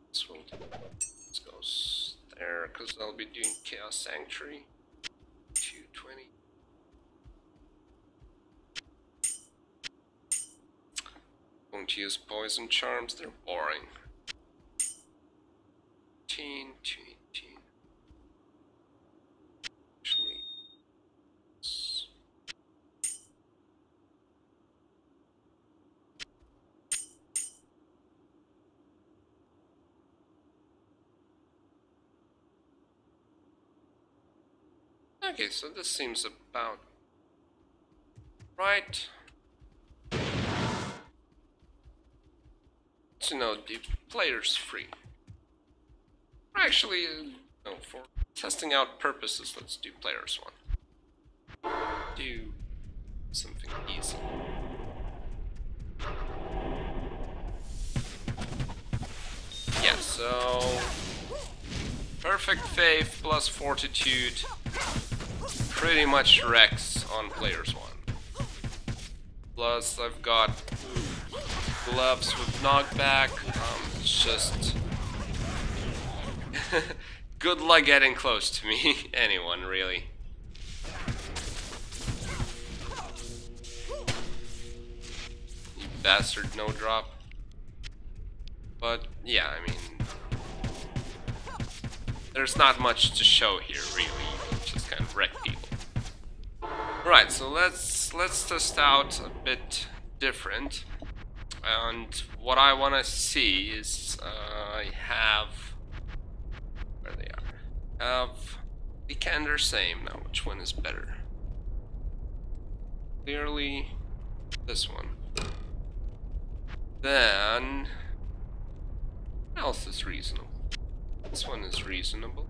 Speaker 1: Let's go there because I'll be doing Chaos Sanctuary. 220. Won't use poison charms, they're boring. 218. Actually, okay, so this seems about right. So no, the player's free. Actually, no, for testing out purposes, let's do players one. Do something easy. Yeah, so perfect faith plus fortitude pretty much wrecks on players one. Plus I've got gloves with knockback. It's just Good luck getting close to me. Anyone, really. You bastard, no drop. But, yeah, I mean... there's not much to show here, really. Just kind of wreck people. Right, so let's test out a bit different. And what I want to see is I have... where they are. Have Vikander same now. Which one is better? Clearly this one. Then what else is reasonable? This one is reasonable.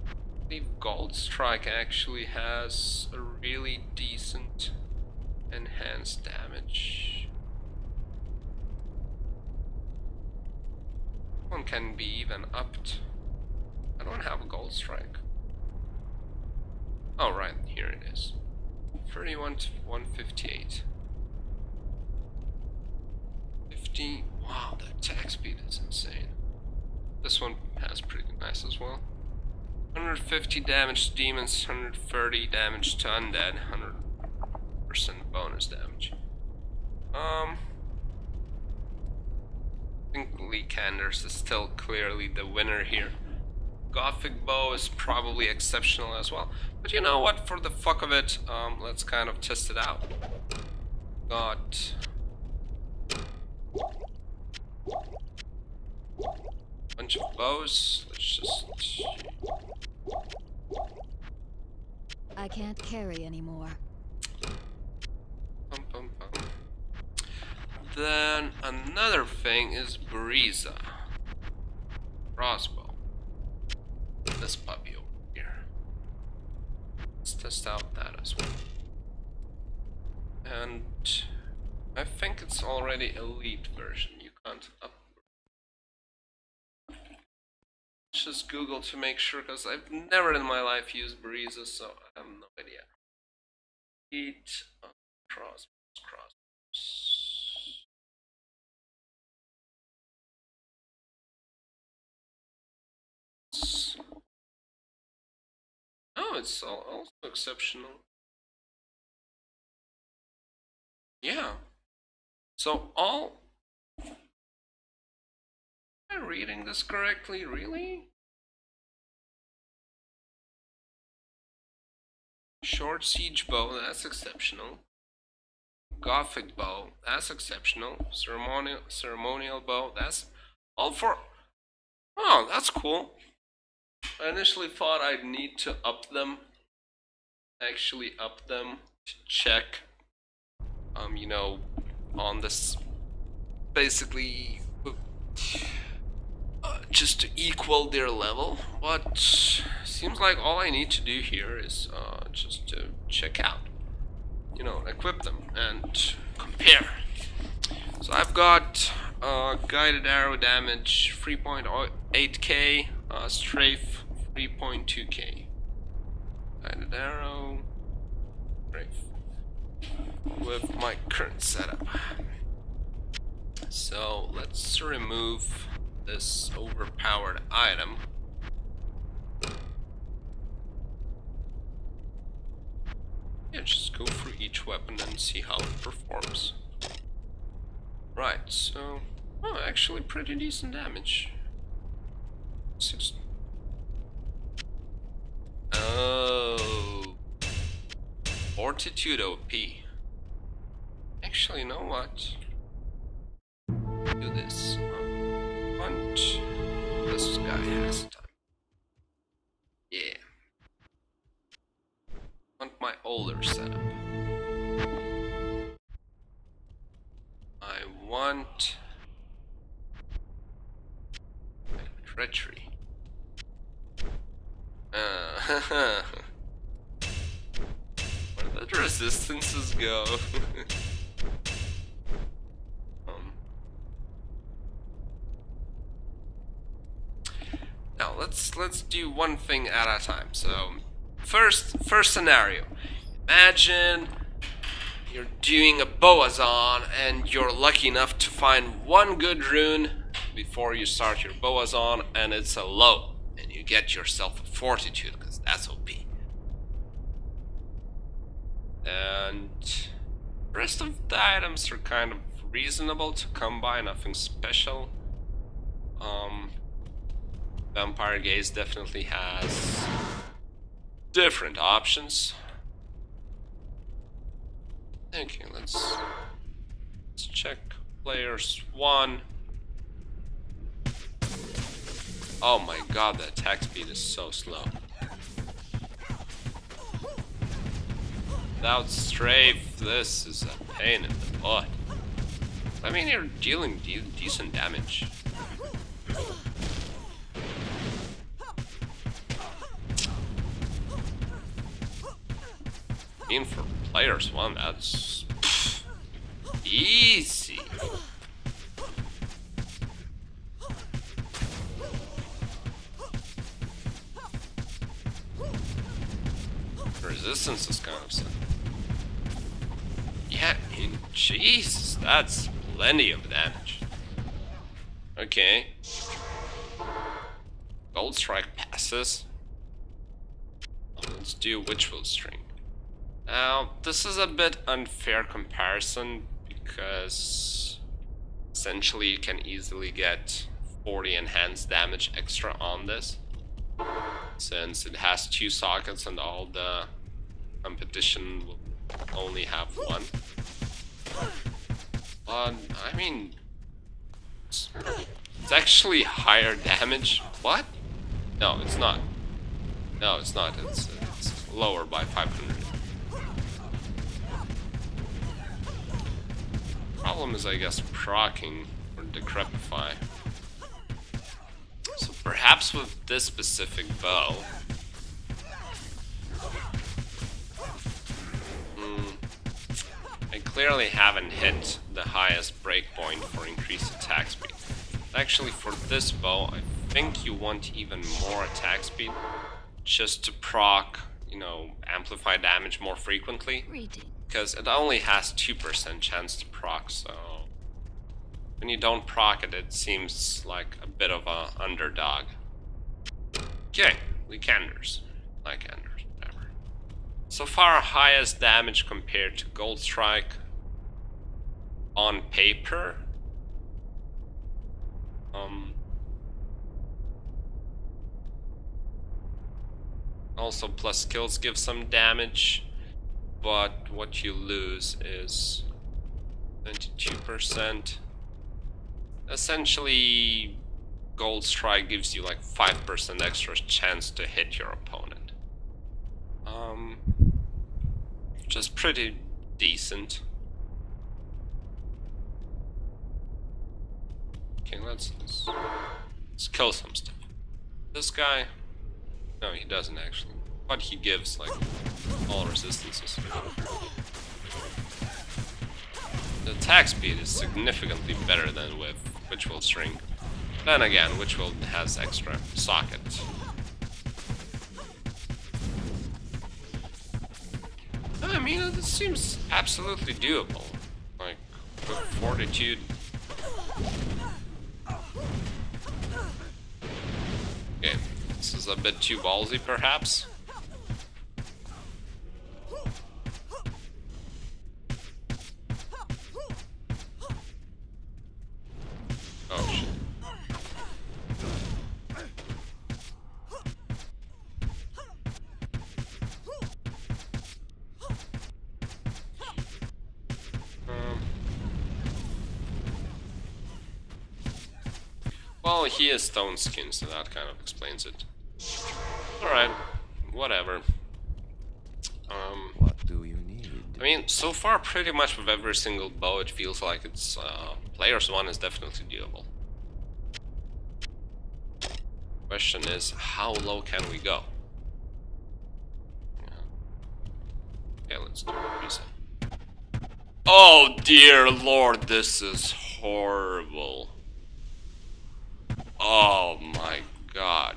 Speaker 1: I believe Gold Strike actually has a really decent enhanced damage. One can be even upped. I don't have a Gold Strike. Oh right, here it is. 31 to 158. 50. Wow, the attack speed is insane. This one has pretty nice as well. 150 damage to demons, 130 damage to undead, 100% bonus damage. I think Vikander is still clearly the winner here. Gothic Bow is probably exceptional as well. But you know what, for the fuck of it, let's kind of test it out. Got... bunch of bows. Let's just...
Speaker 2: I can't carry anymore.
Speaker 1: Bum, bum, bum. Then another thing is Bowazon. Crossbow. This puppy over here. Let's test out that as well. And I think it's already elite version. You can't up. Just Google to make sure, because I've never in my life used Bowazon, so I have no idea. Eat crossbows. Oh, it's also exceptional. Yeah. So all... am I reading this correctly? Really? Short siege bow, that's exceptional. Gothic bow, that's exceptional. Ceremonial bow, that's all for... oh, that's cool. I initially thought I'd need to up them. Actually up them to check, you know, on this, basically, just to equal their level. But seems like all I need to do here is just to check out, you know, equip them and compare. So I've got guided arrow damage 3.8k, strafe 3.2k. Guided arrow, strafe with my current setup. So let's remove this overpowered item. Yeah, just go through each weapon and see how it performs. Right, so... oh, actually pretty decent damage. Oh... Fortitude OP. Actually, you know what? Do this. Punch. This guy has time. Yeah. Want my older setup. I want treachery. Where the resistances go? Now let's do one thing at a time. So first scenario. Imagine you're doing a Bowazon and you're lucky enough to find one good rune before you start your Bowazon, and it's a low. get yourself a fortitude, because that's OP. And the rest of the items are kind of reasonable to come by, nothing special. Vampire Gaze definitely has different options. Okay, let's check players 1. Oh my god, the attack speed is so slow. Without strafe, this is a pain in the butt. I mean, you're dealing decent damage. I mean, for players 1, that's easy. Resistance is kind of sad. Yeah, I mean, Jesus, that's plenty of damage. Okay. Gold Strike passes. Let's do Witchful String. Now, this is a bit unfair comparison because essentially you can easily get 40 enhanced damage extra on this, since it has 2 sockets and all the competition will only have 1. But, I mean, it's actually higher damage. What? No, it's not. No, it's not. It's lower by 500. Problem is, I guess, proccing or Decrepify. So perhaps with this specific bow, I clearly haven't hit the highest breakpoint for increased attack speed. Actually, for this bow, I think you want even more attack speed, just to proc, you know, amplify damage more frequently. Because it only has 2% chance to proc, so when you don't proc it, it seems like a bit of a underdog. Okay, Lycanders, whatever. So far, highest damage compared to Gold Strike on paper. Also, plus skills give some damage, but what you lose is 22%. Essentially, Gold Strike gives you like 5% extra chance to hit your opponent. Just pretty decent. Okay, let's kill some stuff. This guy, no, he doesn't actually, but he gives like all resistances. The attack speed is significantly better than with Witchful String. Then again, Witchful has extra sockets. I mean, it seems absolutely doable. Like, with Fortitude. Okay, this is a bit too ballsy, perhaps. Oh, shit. Well, he is stone skin, so that kind of explains it. Alright, whatever.
Speaker 4: What do you need?
Speaker 1: I mean, so far, pretty much with every single bow, it feels like it's players 1 is definitely doable. Question is, how low can we go? Okay, let's do a reset. Oh dear lord, this is horrible. Oh my god.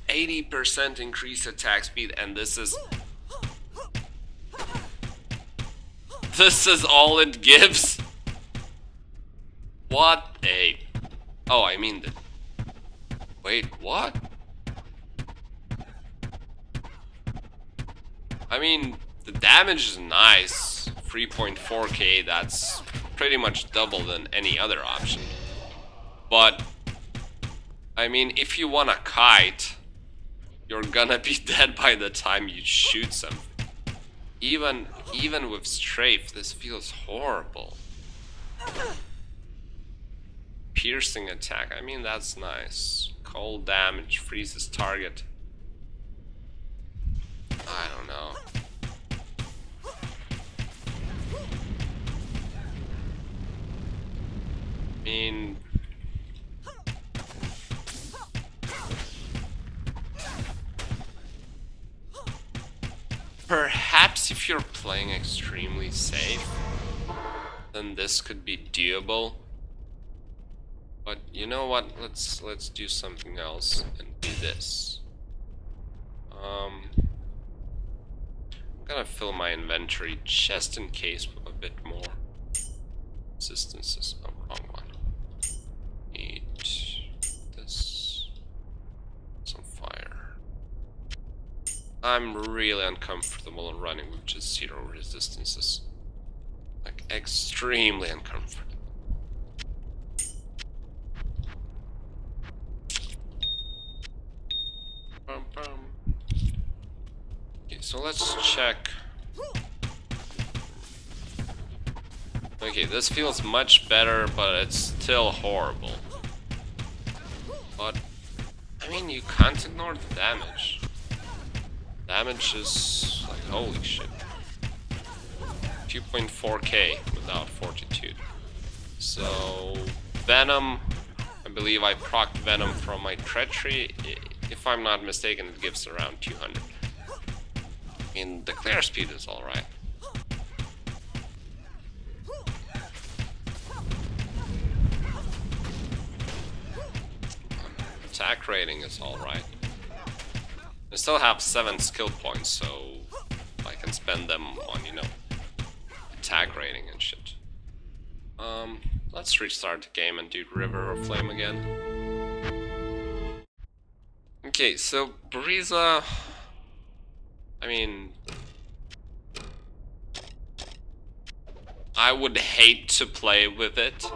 Speaker 1: 80% increased attack speed, and this is all it gives? What a... Oh, I mean the... Wait, what? I mean, the damage is nice. 3.4k, that's pretty much double than any other option. But, I mean, if you want a kite, you're gonna be dead by the time you shoot something. Even with strafe, this feels horrible. Piercing attack, I mean, that's nice. Cold damage, freezes target. I don't know. I mean... perhaps if you're playing extremely safe, then this could be doable. But you know what? Let's do something else and do this. I'm gonna fill my inventory just in case with a bit more resistances. Oh, wrong one. Need this. Some fire. I'm really uncomfortable running with just 0 resistances. Like, extremely uncomfortable. Okay, so let's check. Okay, this feels much better, but it's still horrible. But, I mean, you can't ignore the damage. Damage is like, holy shit. 2.4k without fortitude. So, Venom, I believe I procced Venom from my treachery. If I'm not mistaken, it gives around 200. I mean, the clear speed is alright. Attack rating is alright. I still have 7 skill points, so I can spend them on, you know, attack rating and shit. Let's restart the game and do River of Flame again. Okay, so Brisa, I mean, I would hate to play with it,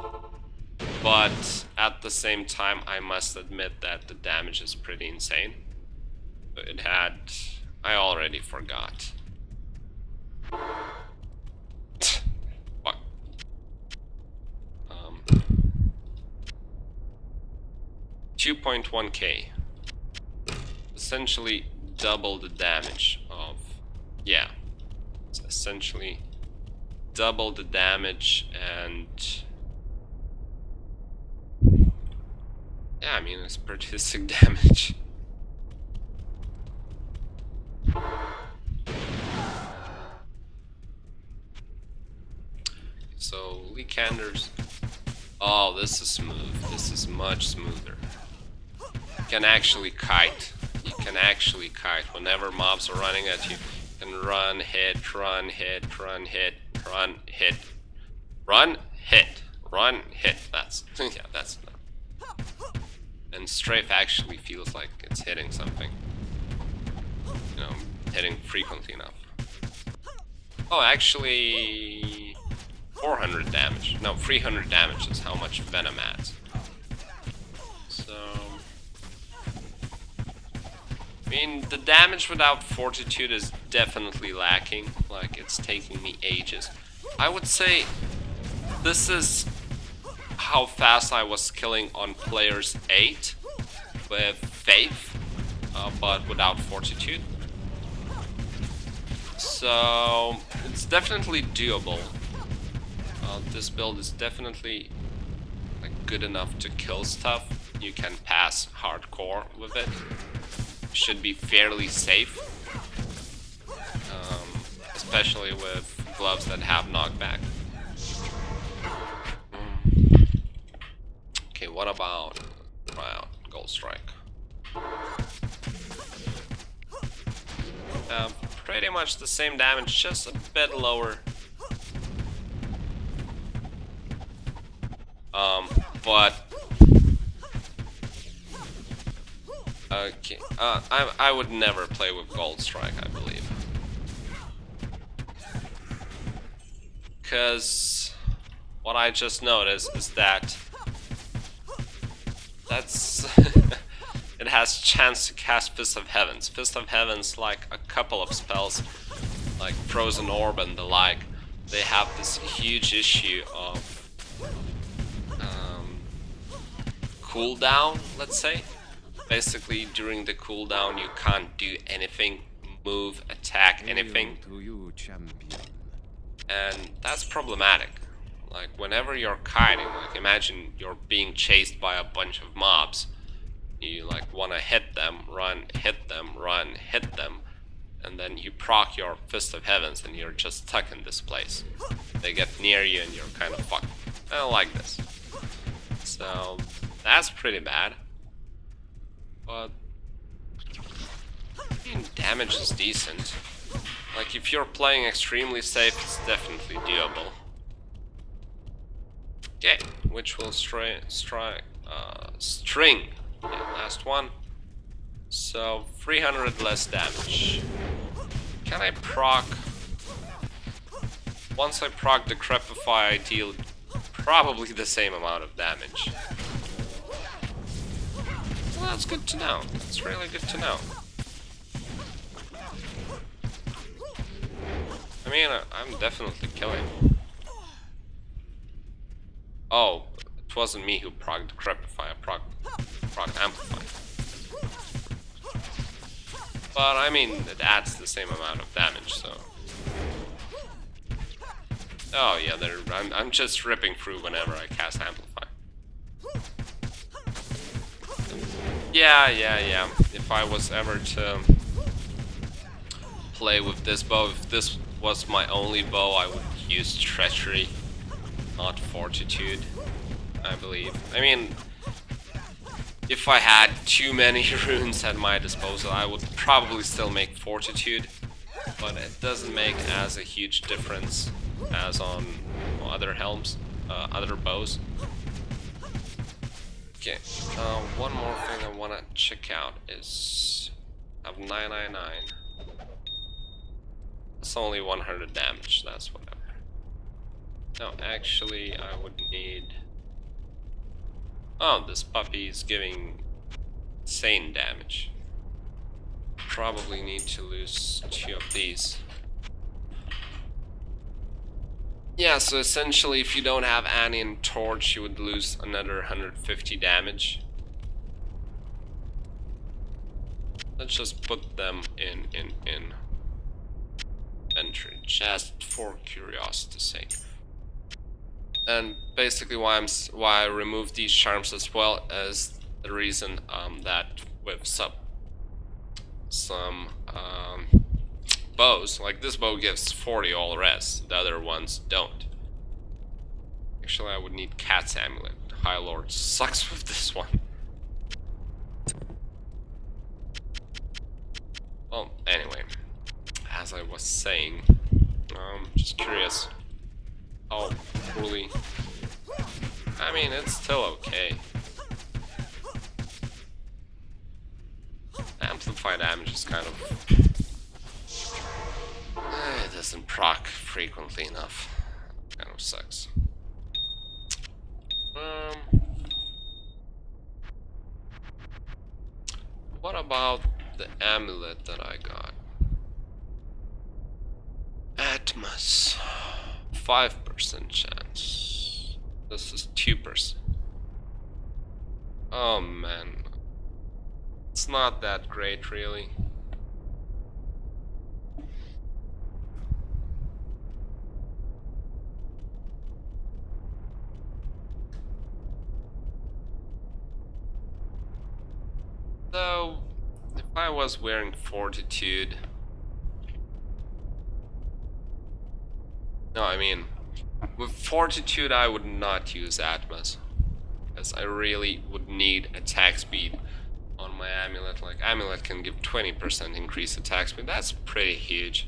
Speaker 1: but at the same time I must admit that the damage is pretty insane. It had... I already forgot. Fuck. 2.1k. Essentially double the damage of... yeah. It's essentially double the damage and... yeah, I mean, it's pretty sick damage. So, Leakanders. Oh, this is smooth. This is much smoother. You can actually kite. You can actually kite. Whenever mobs are running at you, you can run, hit, run, hit, run, hit, run, hit. Run, hit. Run, hit. That's... yeah, that's enough. And strafe actually feels like it's hitting something. You know, hitting frequently enough. Oh, actually... 400 damage. No, 300 damage is how much Venom adds. So... I mean, the damage without Fortitude is definitely lacking. Like, it's taking me ages. I would say this is how fast I was killing on players 8 with Faith, but without Fortitude. So, it's definitely doable. This build is definitely like, good enough to kill stuff. You can pass hardcore with it. Should be fairly safe. Especially with gloves that have knockback. Okay, what about Gold Strike? Pretty much the same damage, just a bit lower. But okay, I would never play with Gold Strike, I believe. Because what I just noticed is that it has chance to cast Fist of Heavens. Fist of Heavens, like a couple of spells, like Frozen Orb and the like, they have this huge issue of cooldown, let's say. Basically, during the cooldown, you can't do anything, move, attack, anything. And that's problematic. Like, whenever you're kiting, like, imagine you're being chased by a bunch of mobs. You, like, want to hit them, run, hit them, run, hit them. And then you proc your Fist of Heavens and you're just stuck in this place. They get near you and you're kind of fucked. I don't like this. So, that's pretty bad. But I mean, damage is decent. Like, if you're playing extremely safe, it's definitely doable. Okay, which will string. Yeah, last one. So 300 less damage. Can I proc? Once I proc Decrepify, I deal probably the same amount of damage. Well, that's good to know. That's really good to know. I mean, I'm definitely killing. Oh, it wasn't me who proc Decrepify, I proc Amplify. But I mean, it adds the same amount of damage, so. Oh yeah, I'm just ripping through whenever I cast Amplify. Yeah. If I was ever to play with this bow, if this was my only bow, I would use Treachery, not Fortitude, I believe. I mean, if I had too many runes at my disposal, I would probably still make Fortitude, but it doesn't make as a huge difference as on other helms, other bows. Okay, one more thing I want to check out is I have 999. It's only 100 damage, that's whatever. No, actually, I would need... Oh, this puppy is giving insane damage. Probably need to lose 2 of these. Yeah, so essentially if you don't have Annie and Torch, you would lose another 150 damage. Let's just put them in inventory, just for curiosity's sake. And basically why I removed these charms as well as the reason that with some bows, like this bow gives 40 all the rest, the other ones don't. Actually, I would need Cat's Amulet. High Lord sucks with this one. Well, anyway, as I was saying, just curious how poorly. I mean, it's still okay. Amplify damage is kind of... it doesn't proc frequently enough. Kind of sucks. What about the amulet that I got? Atmos. 5% chance. This is 2%. Oh man. It's not that great, really. So, if I was wearing Fortitude... No, I mean, with Fortitude I would not use Atmos, because I really would need attack speed on my amulet. Like, amulet can give 20% increased attack speed, that's pretty huge.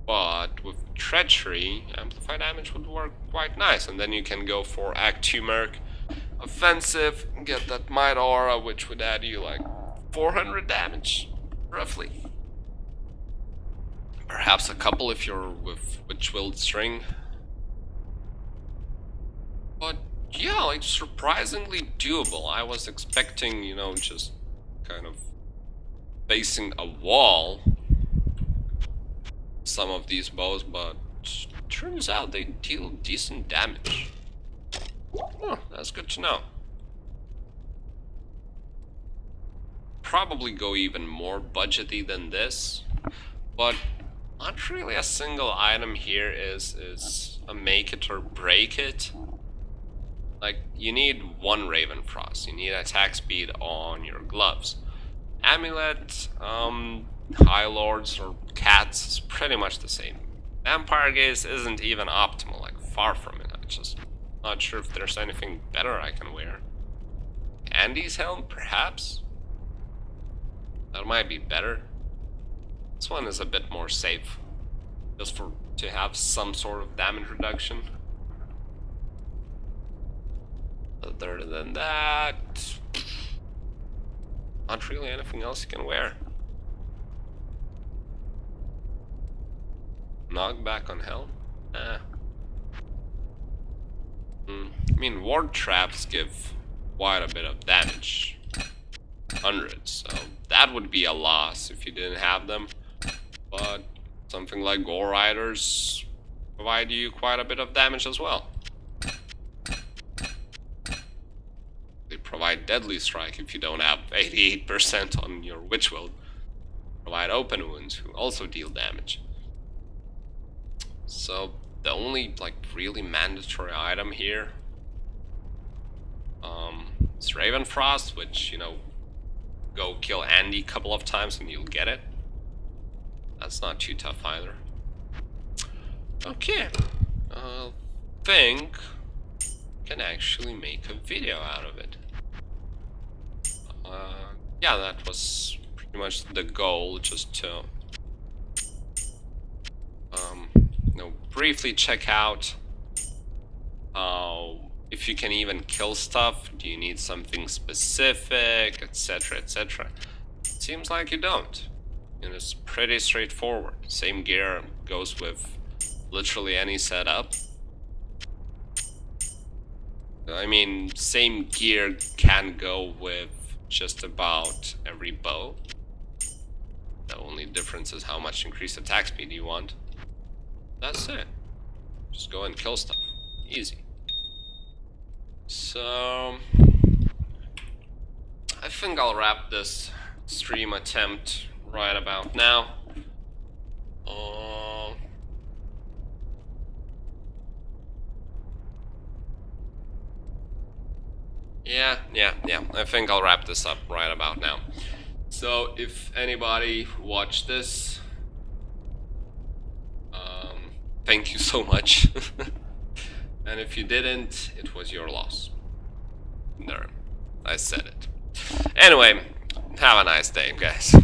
Speaker 1: But with Treachery, Amplify damage would work quite nice, and then you can go for Act 2 Merc, Offensive, get that Might Aura, which would add you like 400 damage, roughly. Perhaps a couple if you're with Witch-Willed String. But yeah, like surprisingly doable. I was expecting, you know, just kind of facing a wall some of these bows, but turns out they deal decent damage. Oh, that's good to know. Probably go even more budgety than this, but not really a single item here is a make it or break it. Like, you need one Ravenfrost, you need attack speed on your gloves. Amulet, High Lords or Cats is pretty much the same. Vampire Gaze isn't even optimal, like far from it. I'm just not sure if there's anything better I can wear. Andy's Helm, perhaps? That might be better. This one is a bit more safe, just to have some sort of damage reduction. Other than that, not really anything else you can wear. Knockback on Helm? I mean, ward traps give quite a bit of damage. 100, so that would be a loss if you didn't have them. But something like Gore Riders provide you quite a bit of damage as well. They provide Deadly Strike if you don't have 88% on your Witch-Willed. Provide Open Wounds, who also deal damage. So the only like really mandatory item here is Ravenfrost, which, you know, go kill Andy a couple of times and you'll get it. That's not too tough either. Okay, I think I can actually make a video out of it. Yeah, that was pretty much the goal, just to you know, briefly check out if you can even kill stuff. Do you need something specific, etc, etc. Seems like you don't. And it's pretty straightforward. Same gear goes with literally any setup. I mean, same gear can go with just about every bow. The only difference is how much increased attack speed you want. That's it. Just go and kill stuff. Easy. So I think I'll wrap this stream attempt right about now. Yeah, I think I'll wrap this up right about now. So if anybody watched this, thank you so much. And if you didn't, it was your loss. There, I said it. Anyway, have a nice day, guys.